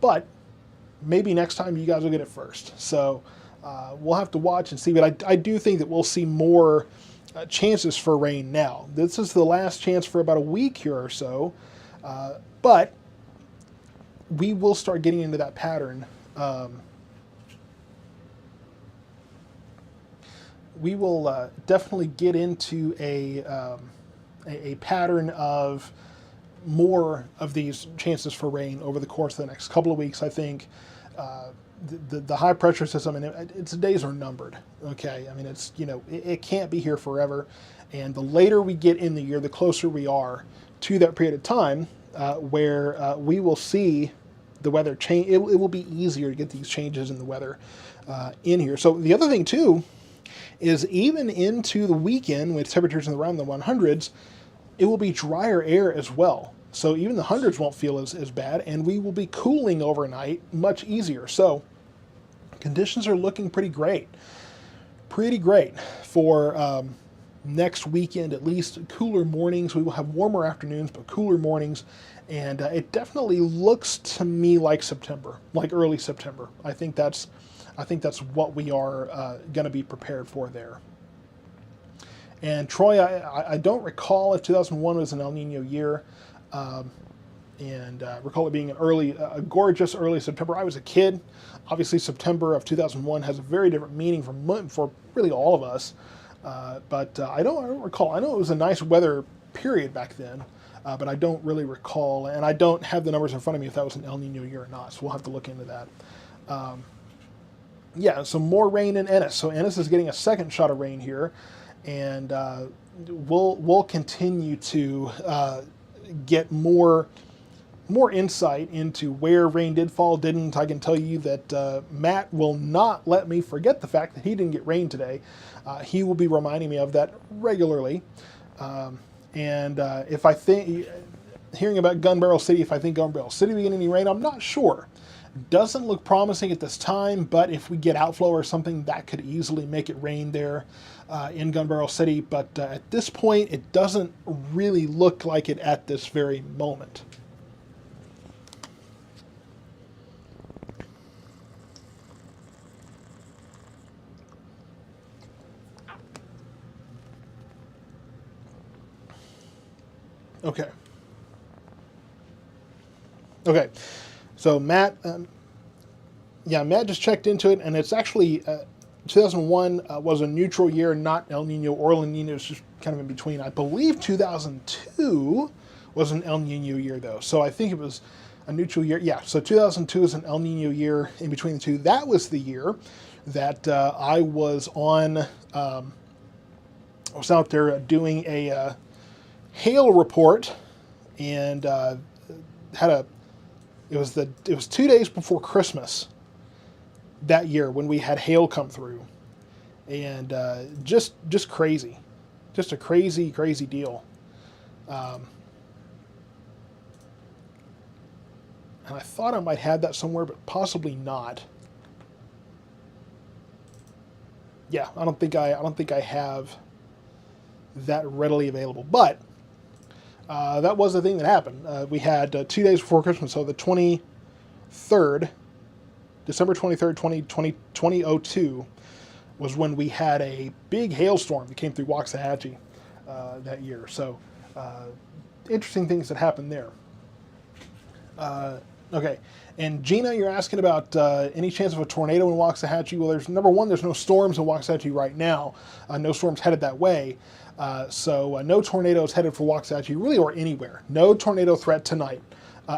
But maybe next time you guys will get it first. So we'll have to watch and see. But I do think that we'll see more chances for rain now. This is the last chance for about a week here or so. But we will start getting into that pattern. We will definitely get into a pattern of more of these chances for rain over the course of the next couple of weeks. I think the high pressure system, and its days are numbered. Okay, I mean, it's, you know, it can't be here forever, and the later we get in the year, the closer we are to that period of time where we will see the weather change. It will be easier to get these changes in the weather in here. So the other thing too is, even into the weekend with temperatures around the 100s, it will be drier air as well. So even the hundreds won't feel as bad, and we will be cooling overnight much easier. So conditions are looking pretty great. Pretty great for next weekend, at least. Cooler mornings. We will have warmer afternoons, but cooler mornings. And it definitely looks to me like September, like early September. I think that's what we are going to be prepared for there. And Troy, I don't recall if 2001 was an El Nino year, and recall it being a gorgeous early September. I was a kid. Obviously, September of 2001 has a very different meaning for really all of us. But I don't recall. I know it was a nice weather period back then, but I don't really recall, and I don't have the numbers in front of me if that was an El Nino year or not. So we'll have to look into that. Yeah, so more rain in Ennis. So Ennis is getting a second shot of rain here, and we'll continue to get more insight into where rain did fall, didn't. I can tell you that Matt will not let me forget the fact that he didn't get rain today. He will be reminding me of that regularly. And if I think, hearing about Gun Barrel City, if I think Gun Barrel City will get any rain, I'm not sure. Doesn't look promising at this time, but if we get outflow or something, that could easily make it rain there in Gun Barrel City. But at this point, it doesn't really look like it at this very moment. Okay. Okay. So Matt, Matt just checked into it, and it's actually 2001 was a neutral year, not El Nino or El Nino. It's just kind of in between. I believe 2002 was an El Nino year, though. So I think it was a neutral year. Yeah, so 2002 is an El Nino year in between the two. That was the year that I was on. I was out there doing a hail report, and It was 2 days before Christmas that year when we had hail come through, and just crazy, just a crazy deal. And I thought I might have that somewhere, but possibly not. Yeah, I don't think I have that readily available, but. That was the thing that happened. We had 2 days before Christmas, so the 23rd, December 23rd, 2002, was when we had a big hailstorm that came through Waxahachie that year. So, interesting things that happened there. Okay, and Gina, you're asking about any chance of a tornado in Waxahachie. Well, there's no storms in Waxahachie right now. No storms headed that way. So no tornadoes headed for Waxahachie, really, or anywhere. No tornado threat tonight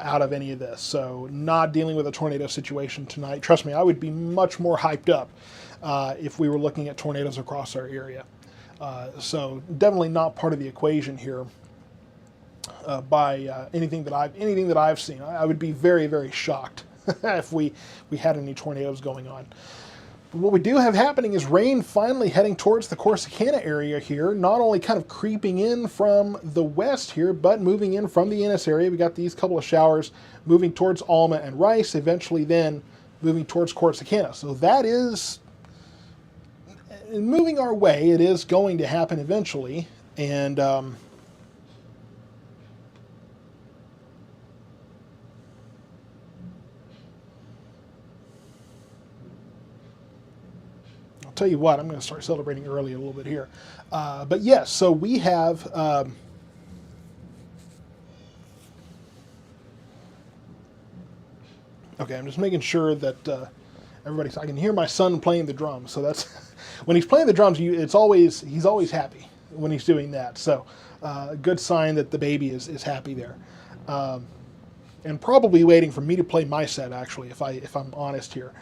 out of any of this. So not dealing with a tornado situation tonight. Trust me, I would be much more hyped up if we were looking at tornadoes across our area. So definitely not part of the equation here by anything that I've seen. I would be very, very shocked if we had any tornadoes going on. But what we do have happening is rain finally heading towards the Corsicana area here, not only kind of creeping in from the west here, but moving in from the Ennis area. We got these couple of showers moving towards Alma and Rice, eventually then moving towards Corsicana. So that is moving our way. It is going to happen eventually. And I'll tell you what, I'm going to start celebrating early a little bit here. But yes, so we have okay, I'm just making sure that everybody's, I can hear my son playing the drums. So that's, when he's playing the drums, he's always happy when he's doing that. So a good sign that the baby is happy there. And probably waiting for me to play my set, actually, if I'm honest here.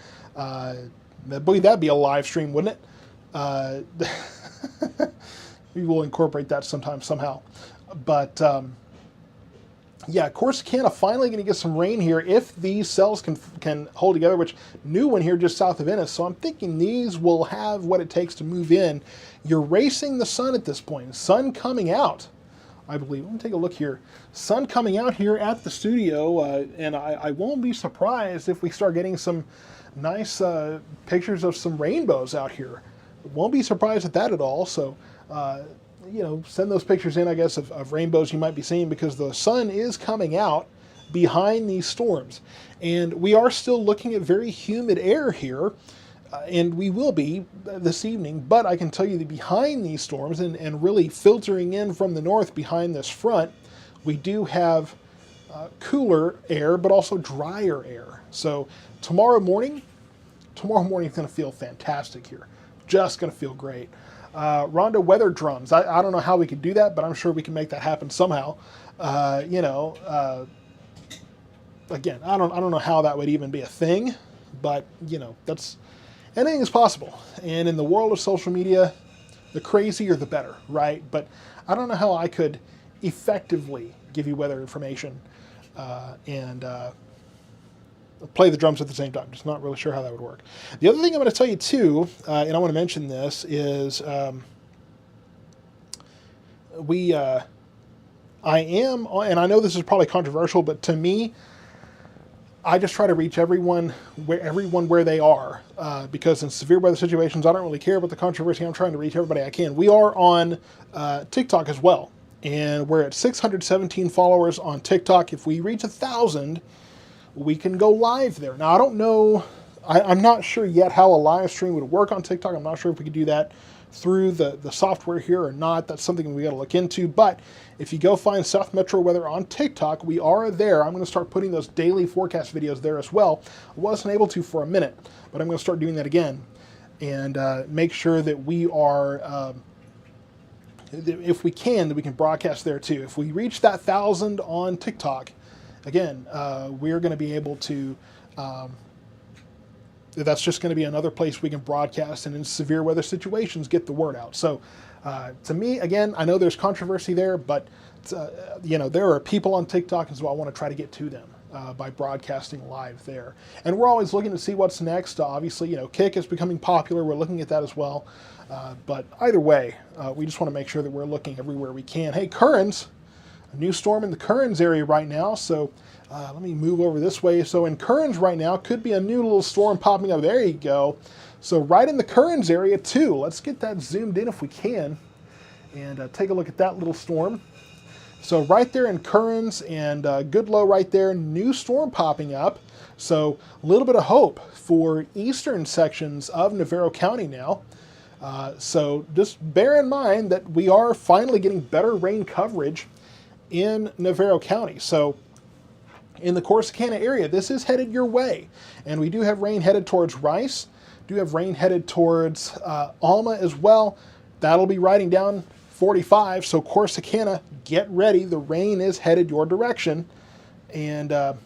That'd be a live stream, wouldn't it? We will incorporate that sometime, somehow. But yeah, Corsicana finally going to get some rain here if these cells can hold together, which new one here just south of Ennis. So I'm thinking these will have what it takes to move in. You're racing the sun at this point. Sun coming out, I believe. Let me take a look here. Sun coming out here at the studio, and I won't be surprised if we start getting some nice pictures of some rainbows out here. Won't be surprised at that at all. So, you know, send those pictures in, I guess, of rainbows you might be seeing, because the sun is coming out behind these storms. And we are still looking at very humid air here, and we will be this evening. But I can tell you that behind these storms, and really filtering in from the north behind this front, we do have cooler air, but also drier air. So tomorrow morning is going to feel fantastic here. Just going to feel great. Rondo weather drums. I don't know how we could do that, but I'm sure we can make that happen somehow. You know, again, I don't know how that would even be a thing, but you know, anything is possible. And in the world of social media, the crazier the better, right? But I don't know how I could effectively give you weather information and play the drums at the same time. Just not really sure how that would work. The other thing I'm going to tell you too, and I want to mention this, is I am, and I know this is probably controversial, but to me, I just try to reach everyone where they are, because in severe weather situations, I don't really care about the controversy. I'm trying to reach everybody I can. We are on TikTok as well, and we're at 617 followers on TikTok. If we reach 1,000, we can go live there. Now, I don't know, I'm not sure yet how a live stream would work on TikTok. I'm not sure if we could do that through the software here or not. That's something we got to look into. But if you go find South Metro Weather on TikTok, we are there. I'm going to start putting those daily forecast videos there as well. I wasn't able to for a minute, but I'm going to start doing that again, and make sure that we are, if we can, that we can broadcast there too. If we reach that 1,000 on TikTok, again, we're going to be able to, that's just going to be another place we can broadcast and in severe weather situations get the word out. So to me, again, I know there's controversy there, but you know, there are people on TikTok, and so I want to try to get to them by broadcasting live there. And we're always looking to see what's next. Obviously, you know, Kick is becoming popular. We're looking at that as well. But either way, we just want to make sure that we're looking everywhere we can. Hey, Currens. A new storm in the Currens area right now, so let me move over this way. So in Currens right now, could be a new little storm popping up. There you go. So right in the Currens area too. Let's get that zoomed in if we can, and take a look at that little storm. So right there in Currens, and Goodlow right there, new storm popping up. So a little bit of hope for eastern sections of Navarro County now. So just bear in mind that we are finally getting better rain coverage in Navarro County. So in the Corsicana area, this is headed your way. And we do have rain headed towards Rice, do have rain headed towards Alma as well. That'll be riding down 45, so Corsicana, get ready. The rain is headed your direction. And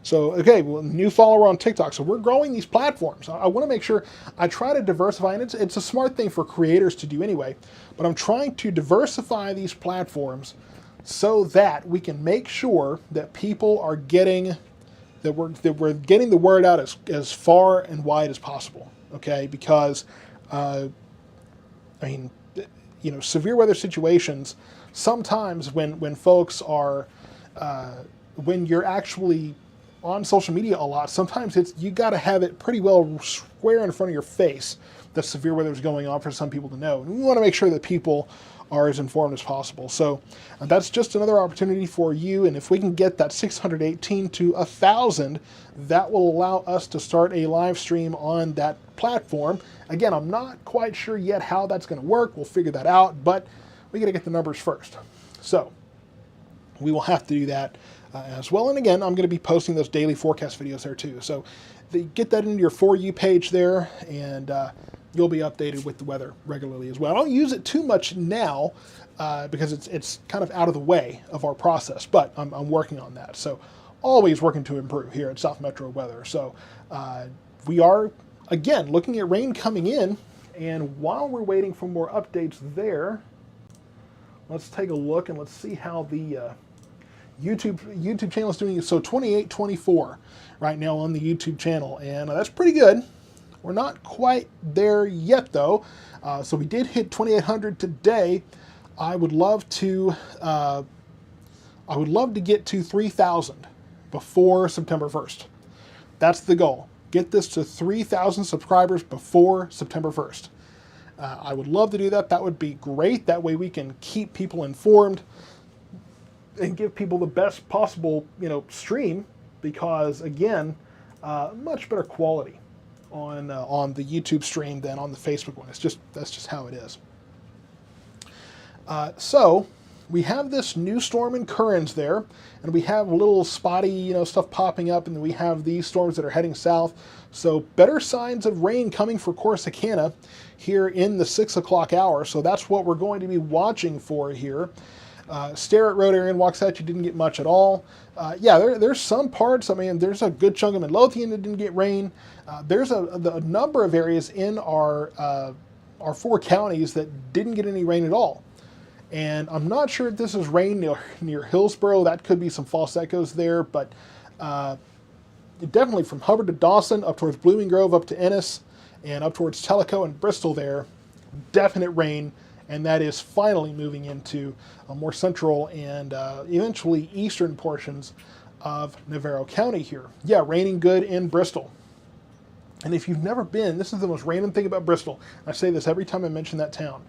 so, okay, well, new follower on TikTok. So we're growing these platforms. I want to make sure I try to diversify, and it's a smart thing for creators to do anyway, but I'm trying to diversify these platforms so that we can make sure that people are getting, that we're getting the word out as far and wide as possible, okay? Because, I mean, you know, severe weather situations, sometimes when folks are, when you're actually on social media a lot, sometimes you got to have it pretty well square in front of your face that severe weather is going on for some people to know. And we want to make sure that people are as informed as possible. So that's just another opportunity for you. And if we can get that 618 to 1,000, that will allow us to start a live stream on that platform. Again, I'm not quite sure yet how that's going to work. We'll figure that out, but we got to get the numbers first. So we will have to do that as well. And again, I'm going to be posting those daily forecast videos there too. So get that into your For You page there, and you'll be updated with the weather regularly as well. I don't use it too much now because it's kind of out of the way of our process, but I'm working on that. So always working to improve here at South Metro Weather. So we are, again, looking at rain coming in, and while we're waiting for more updates there, let's take a look and let's see how the YouTube channel is doing. So 2824 right now on the YouTube channel, and that's pretty good. We're not quite there yet though. So we did hit 2800 today. I would love to get to 3000 before September 1st. That's the goal. Get this to 3,000 subscribers before September 1st. I would love to do that. That would be great. That way we can keep people informed and give people the best possible, stream, because again, much better quality on the YouTube stream than on the Facebook one. That's just how it is. So we have this new storm in Currens there, and we have a little spotty, stuff popping up, and then we have these storms that are heading south. So better signs of rain coming for Corsicana here in the 6 o'clock hour. So that's what we're going to be watching for here. Starrett Road area in Waxahachie didn't get much at all. There's some parts. I mean, there's a good chunk of Midlothian that didn't get rain. There's a number of areas in our 4 counties that didn't get any rain at all. And I'm not sure if this is rain near Hillsborough. That could be some false echoes there, but definitely from Hubbard to Dawson, up towards Blooming Grove, up to Ennis, and up towards Tellico and Bristol there, definite rain. And that is finally moving into more central and eventually eastern portions of Navarro County here. Yeah, raining good in Bristol. And if you've never been, this is the most random thing about Bristol. I say this every time I mention that town.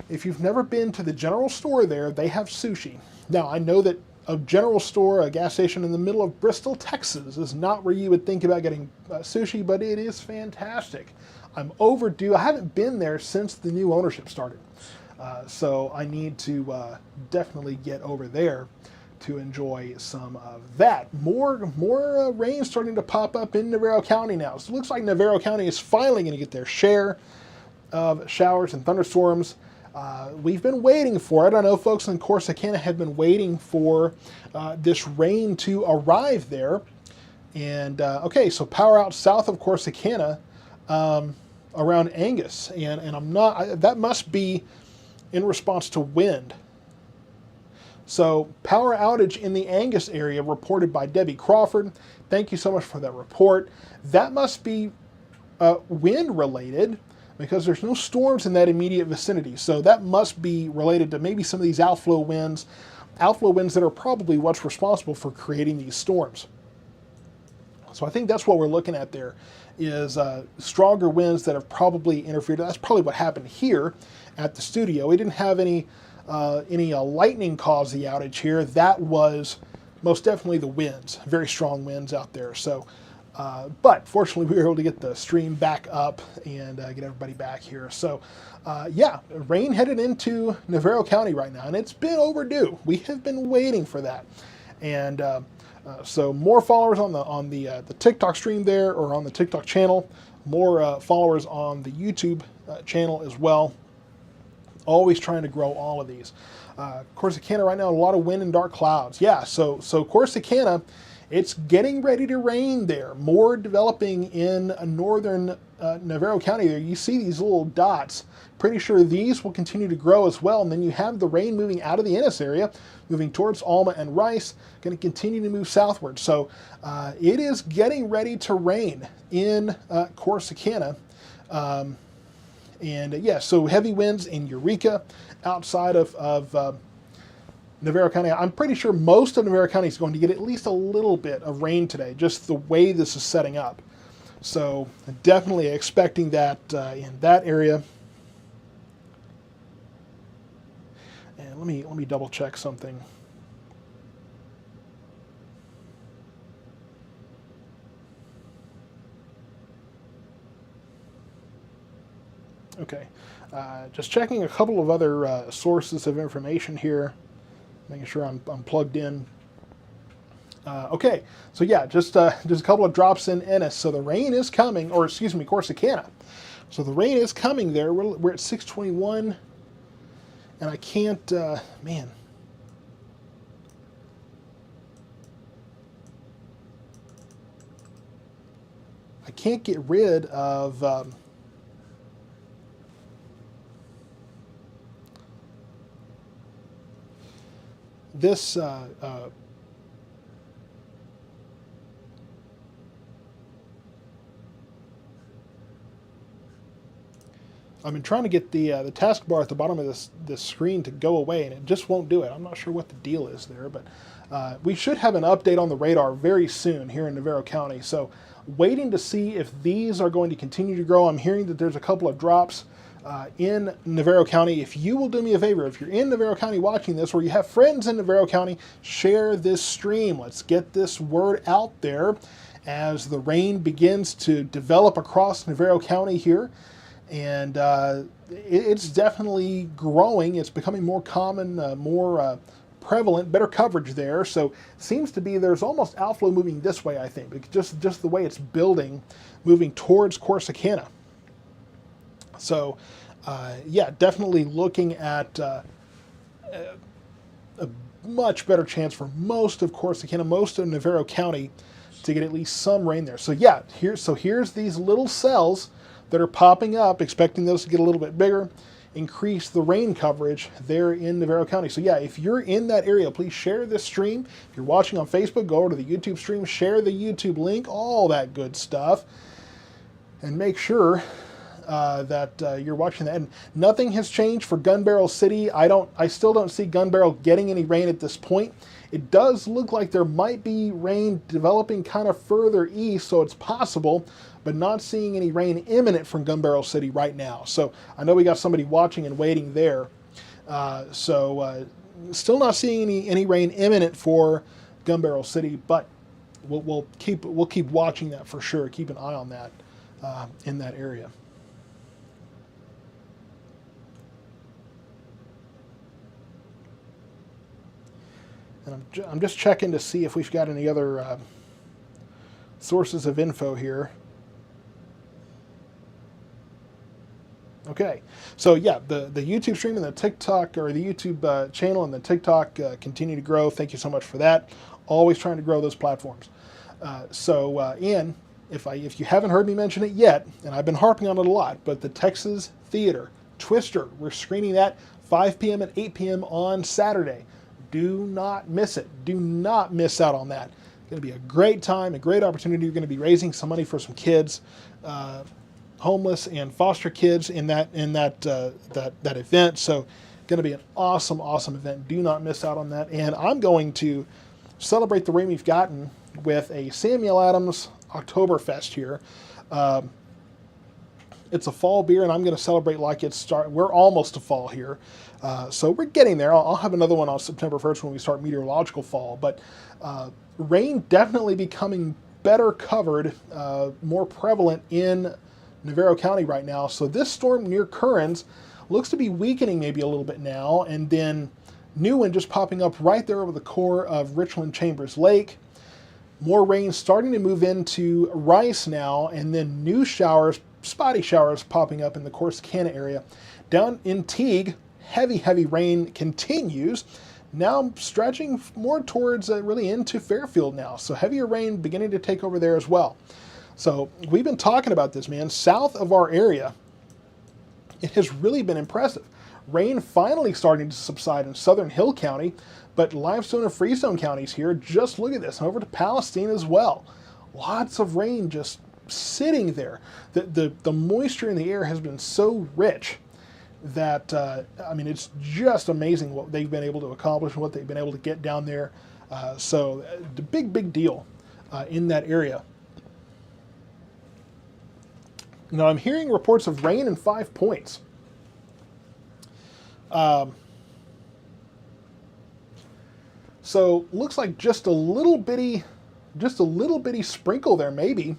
If you've never been to the general store there, they have sushi. Now, I know that a general store, a gas station in the middle of Bristol, Texas, is not where you would think about getting sushi, but it is fantastic. I'm overdue. I haven't been there since the new ownership started. So I need to definitely get over there to enjoy some of that. More rain starting to pop up in Navarro County now. So it looks like Navarro County is finally going to get their share of showers and thunderstorms. We've been waiting for it. I know folks in Corsicana have been waiting for this rain to arrive there. And okay, so power out south of Corsicana around Angus. And I'm not, that must be in response to wind. So power outage in the Angus area reported by Debbie Crawford. Thank you so much for that report. That must be wind related, because there's no storms in that immediate vicinity. So that must be related to maybe some of these outflow winds that are probably what's responsible for creating these storms. So I think that's what we're looking at there, is stronger winds that have probably interfered. That's probably what happened here at the studio. We didn't have any lightning cause the outage here. That was most definitely the winds, very strong winds out there. So, but fortunately we were able to get the stream back up and get everybody back here. So, rain headed into Navarro County right now, and it's been overdue. We have been waiting for that, and so more followers on the TikTok stream there, or on the TikTok channel, more followers on the YouTube channel as well. Always trying to grow all of these. Corsicana right now, a lot of wind and dark clouds. Yeah, so Corsicana, it's getting ready to rain there. More developing in northern Navarro County there. You see these little dots. Pretty sure these will continue to grow as well. And then you have the rain moving out of the Ennis area, moving towards Alma and Rice, going to continue to move southward. So it is getting ready to rain in Corsicana. Yeah, so heavy winds in Eureka, outside of Navarro County. I'm pretty sure most of Navarro County is going to get at least a little bit of rain today, just the way this is setting up. So definitely expecting that in that area. And let me double check something. Okay, just checking a couple of other sources of information here, making sure I'm plugged in. Okay, so yeah, just a couple of drops in Ennis. So the rain is coming, or excuse me, Corsicana. So the rain is coming there. We're at 621, and I can't, man. I can't get rid of this I've been trying to get the taskbar at the bottom of this screen to go away, and it just won't do it. I'm not sure what the deal is there, but we should have an update on the radar very soon here in Navarro County. So waiting to see if these are going to continue to grow. I'm hearing that there's a couple of drops in Navarro County. If you will do me a favor, if you're in Navarro County watching this, or you have friends in Navarro County, share this stream. Let's get this word out there as the rain begins to develop across Navarro County here. And it's definitely growing. It's becoming more common, more prevalent, better coverage there. So it seems to be there's almost outflow moving this way, I think, just the way it's building, moving towards Corsicana. So yeah, definitely looking at a much better chance for most of Corsicana, most of Navarro County to get at least some rain there. So yeah, here's these little cells that are popping up, expecting those to get a little bit bigger, increase the rain coverage there in Navarro County. So yeah, if you're in that area, please share this stream. If you're watching on Facebook, go over to the YouTube stream, share the YouTube link, all that good stuff, and make sure that you're watching that. And nothing has changed for Gun Barrel City. I still don't see Gun Barrel getting any rain at this point. It does look like there might be rain developing kind of further east, so it's possible, but not seeing any rain imminent from Gun Barrel City right now. So I know we got somebody watching and waiting there. Still not seeing any rain imminent for Gun Barrel City, but we'll keep watching that for sure. Keep an eye on that in that area. And I'm just checking to see if we've got any other sources of info here. Okay, so yeah, the YouTube stream and the TikTok, or the YouTube channel and the TikTok continue to grow. Thank you so much for that. Always trying to grow those platforms. And if you haven't heard me mention it yet, and I've been harping on it a lot, but the Texas Theater, Twister, we're screening that 5 p.m. and 8 p.m. on Saturday. Do not miss it. Do not miss out on that. It's going to be a great time, a great opportunity. You're going to be raising some money for some kids, homeless and foster kids in that event. So going to be an awesome event. Do not miss out on that. And I'm going to celebrate the rain we've gotten with a Samuel Adams Oktoberfest here. It's a fall beer, and I'm going to celebrate like we're almost to fall here. So we're getting there. I'll have another one on September 1st when we start meteorological fall. But rain definitely becoming better covered, more prevalent in Navarro County right now. So this storm near Currens looks to be weakening maybe a little bit now, and then new one just popping up right there over the core of Richland Chambers Lake. More rain starting to move into Rice now, and then new showers, spotty showers popping up in the Corsicana area. Down in Teague, heavy, heavy rain continues. Now stretching more towards really into Fairfield now. So heavier rain beginning to take over there as well. So we've been talking about this, man. South of our area, it has really been impressive. Rain finally starting to subside in southern Hill County, but Limestone and Freestone counties here, just look at this. And over to Palestine as well. Lots of rain just sitting there. The moisture in the air has been so rich that, I mean, it's just amazing what they've been able to accomplish and what they've been able to get down there. So the big deal in that area. Now I'm hearing reports of rain in 5 Points. So looks like just a little bitty sprinkle there maybe.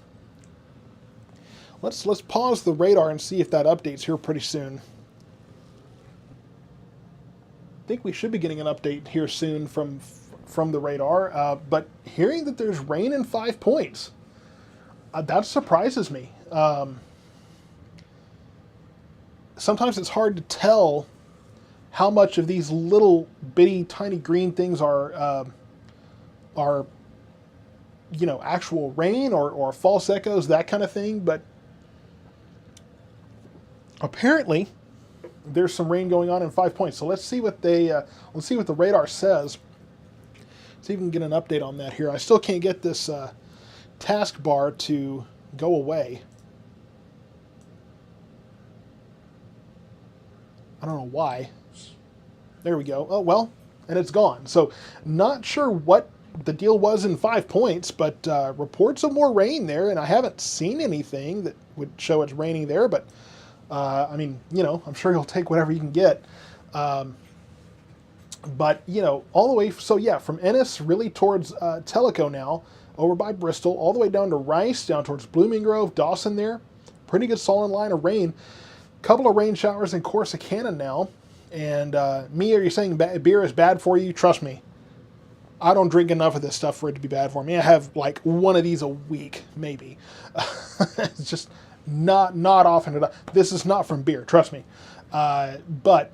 Let's pause the radar and see if that updates here pretty soon. I think we should be getting an update here soon from the radar, but hearing that there's rain in 5 Points, that surprises me. Sometimes it's hard to tell how much of these little bitty tiny green things are you know, actual rain or false echoes, that kind of thing, but apparently there's some rain going on in 5 Points. So let's see what the radar says. See if we can get an update on that here. I still can't get this taskbar to go away. I don't know why. There we go. Oh, well, and it's gone. So not sure what the deal was in 5 Points, but reports of more rain there, and I haven't seen anything that would show it's raining there, but I mean, you know, I'm sure you'll take whatever you can get. But, you know, all the way, so yeah, from Ennis really towards Tellico now, over by Bristol, all the way down to Rice, down towards Blooming Grove, Dawson there. Pretty good solid line of rain. Couple of rain showers in Corsicana now. And me, are you saying beer is bad for you? Trust me, I don't drink enough of this stuff for it to be bad for me. I have like one of these a week, maybe. It's just not often enough. This is not from beer, trust me. But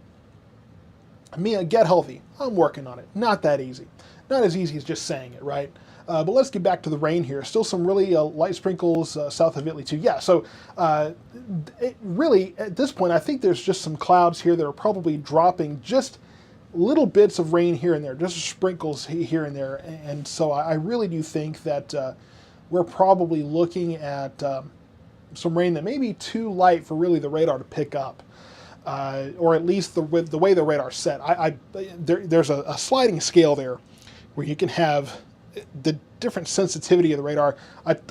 me, get healthy. I'm working on it. Not that easy. Not as easy as just saying it, right? But let's get back to the rain here. Still some really light sprinkles south of Italy too. Yeah, so really at this point, I think there's just some clouds here that are probably dropping just little bits of rain here and there, just sprinkles here and there. And so I really do think that we're probably looking at some rain that may be too light for really the radar to pick up. Or at least the way the radar's set. There's a sliding scale there where you can have the different sensitivity of the radar.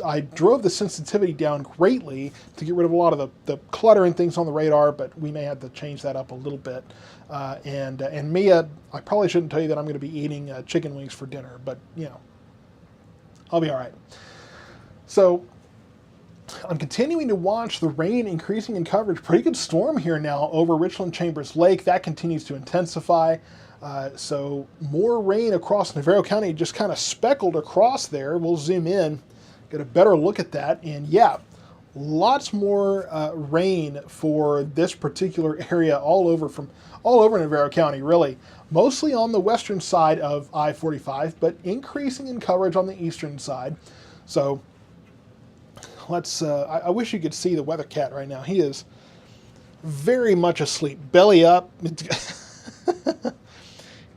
I drove the sensitivity down greatly to get rid of a lot of the clutter and things on the radar, but we may have to change that up a little bit. And Mia, I probably shouldn't tell you that I'm going to be eating chicken wings for dinner, but you know, I'll be all right. So I'm continuing to watch the rain increasing in coverage. Pretty good storm here now over Richland Chambers Lake. That continues to intensify. So more rain across Navarro County, just kind of speckled across there. We'll zoom in, get a better look at that. And yeah, lots more rain for this particular area all over Navarro County, really. Mostly on the western side of I-45, but increasing in coverage on the eastern side. So let's, I wish you could see the weather cat right now. He is very much asleep, belly up.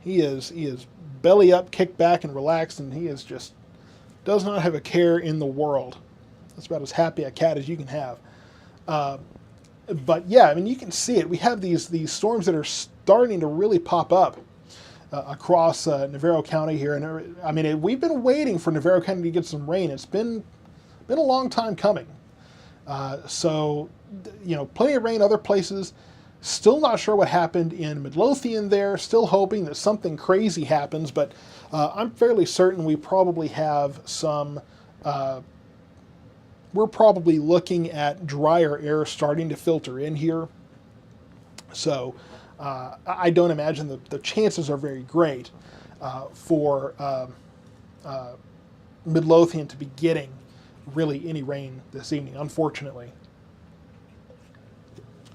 He is belly up, kicked back, and relaxed, and he is just does not have a care in the world. That's about as happy a cat as you can have. But yeah, I mean, you can see it. We have these storms that are starting to really pop up across Navarro County here, and I mean, we've been waiting for Navarro County to get some rain. It's been a long time coming. So, you know, plenty of rain other places. Still not sure what happened in Midlothian there. Still hoping that something crazy happens, but I'm fairly certain we probably have some, we're probably looking at drier air starting to filter in here. So I don't imagine the chances are very great for Midlothian to be getting really any rain this evening, unfortunately.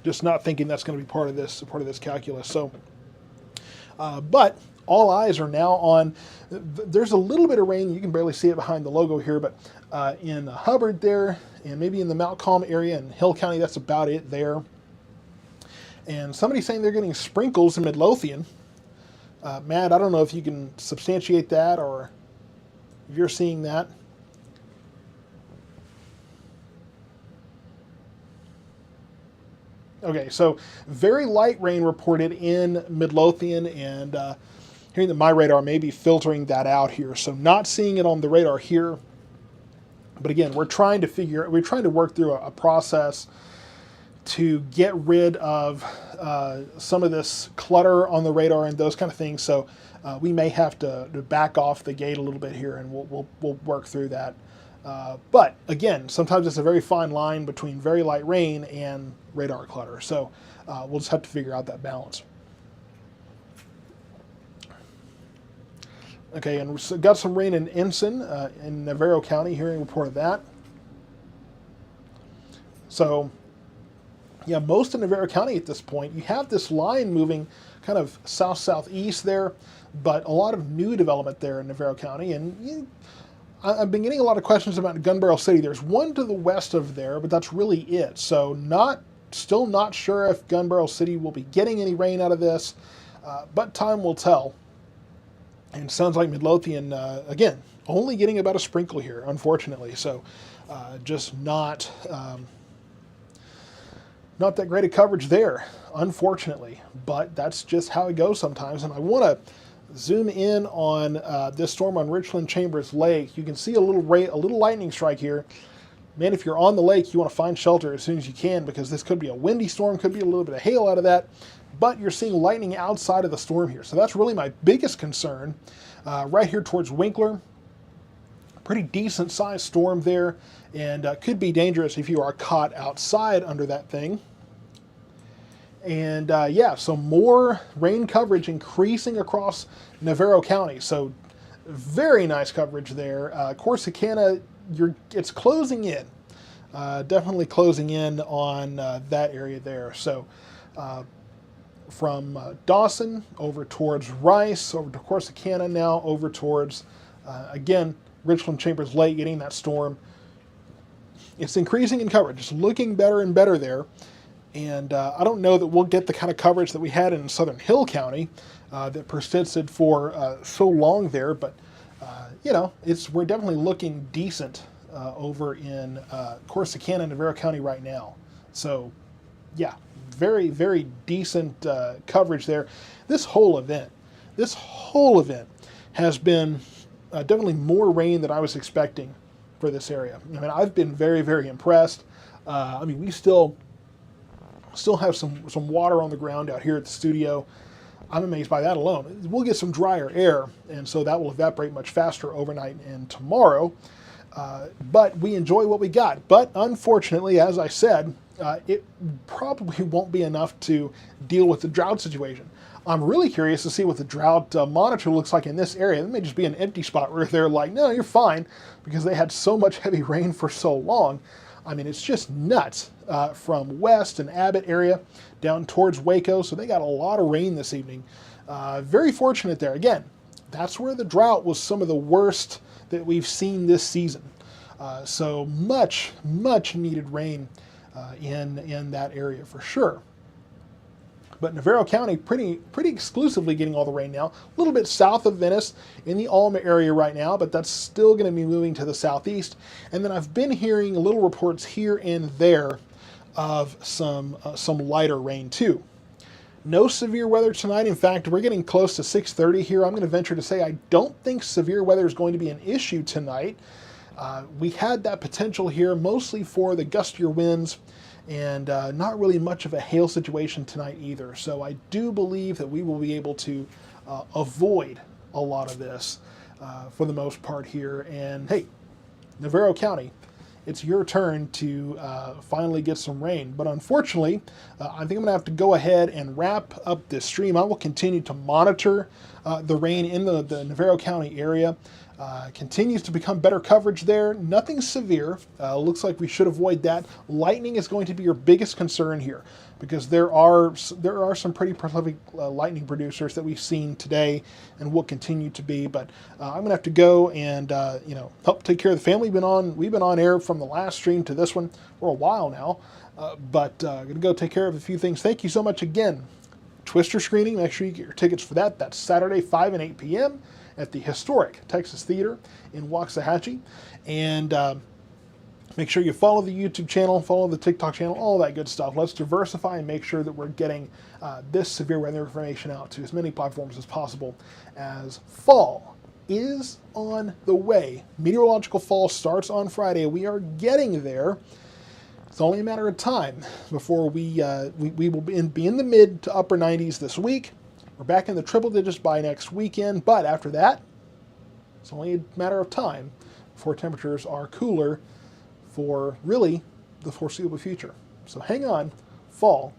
Just not thinking that's going to be part of this calculus. So, but all eyes are now on. There's a little bit of rain. You can barely see it behind the logo here, but in Hubbard there, and maybe in the Mount Calm area in Hill County, that's about it there. And somebody's saying they're getting sprinkles in Midlothian. Matt, I don't know if you can substantiate that or if you're seeing that. Okay, so very light rain reported in Midlothian, and hearing that my radar may be filtering that out here. So not seeing it on the radar here. But again, we're trying to work through a process to get rid of some of this clutter on the radar and those kind of things. So we may have to back off the gate a little bit here, and we'll work through that. But again, sometimes it's a very fine line between very light rain and radar clutter. So we'll just have to figure out that balance. Okay, and we got some rain in Ensign in Navarro County, hearing a report of that. So, yeah, most of Navarro County at this point, you have this line moving kind of south-southeast there, but a lot of new development there in Navarro County. And I've been getting a lot of questions about Gun Barrel City. There's one to the west of there, but that's really it. So still not sure if Gun Barrel City will be getting any rain out of this, but time will tell. And sounds like Midlothian, again, only getting about a sprinkle here, unfortunately. So just not that great a coverage there, unfortunately. But that's just how it goes sometimes. And I want to zoom in on this storm on Richland Chambers Lake. You can see a little lightning strike here. Man, if you're on the lake, you want to find shelter as soon as you can, because this could be a windy storm, could be a little bit of hail out of that. But you're seeing lightning outside of the storm here. So that's really my biggest concern. Right here towards Winkler, pretty decent sized storm there, and could be dangerous if you are caught outside under that thing. And yeah, so more rain coverage increasing across Navarro County. So very nice coverage there. Corsicana, it's closing in. Definitely closing in on that area there. So from Dawson over towards Rice, over to Corsicana now, over towards, again, Richland Chambers Lake, getting that storm. It's increasing in coverage. It's looking better and better there. And I don't know that we'll get the kind of coverage that we had in Southern Hill County that persisted for so long there. But, you know, we're definitely looking decent over in Corsicana and Navarro County right now. So, yeah. Very, very decent coverage there. This whole event has been definitely more rain than I was expecting for this area. I mean, I've been very, very impressed. I mean, we still have some water on the ground out here at the studio. I'm amazed by that alone. We'll get some drier air, and so that will evaporate much faster overnight and tomorrow. But we enjoy what we got. But unfortunately, as I said, it probably won't be enough to deal with the drought situation. I'm really curious to see what the drought monitor looks like in this area. It may just be an empty spot where they're like, no, you're fine, because they had so much heavy rain for so long. I mean, it's just nuts from West and Abbott area down towards Waco. So they got a lot of rain this evening. Very fortunate there. Again, that's where the drought was some of the worst that we've seen this season. So much needed rain in that area for sure. But Navarro County pretty exclusively getting all the rain now. A little bit south of Venice in the Alma area right now, but that's still going to be moving to the southeast. And then I've been hearing little reports here and there of some lighter rain too. No severe weather tonight. In fact, we're getting close to 6:30 here. I'm going to venture to say I don't think severe weather is going to be an issue tonight. We had that potential here mostly for the gustier winds, and not really much of a hail situation tonight either. So I do believe that we will be able to avoid a lot of this for the most part here. And hey, Navarro County, it's your turn to finally get some rain. But unfortunately, I think I'm going to have to go ahead and wrap up this stream. I will continue to monitor the rain in the Navarro County area. Continues to become better coverage there. Nothing severe. Looks like we should avoid that. Lightning is going to be your biggest concern here, because there are some pretty prolific lightning producers that we've seen today and will continue to be. But I'm gonna have to go and help take care of the family. We've been on air from the last stream to this one for a while now, but I'm gonna go take care of a few things. Thank you so much again. Twister screening. Make sure you get your tickets for that. That's Saturday, 5 and 8 p.m. at the historic Texas Theater in Waxahachie. And make sure you follow the YouTube channel, follow the TikTok channel, all that good stuff. Let's diversify and make sure that we're getting this severe weather information out to as many platforms as possible, as fall is on the way. Meteorological fall starts on Friday. We are getting there. It's only a matter of time before we will be in the mid to upper 90s this week. We're back in the triple digits by next weekend, but after that, it's only a matter of time before temperatures are cooler for really the foreseeable future. So hang on, fall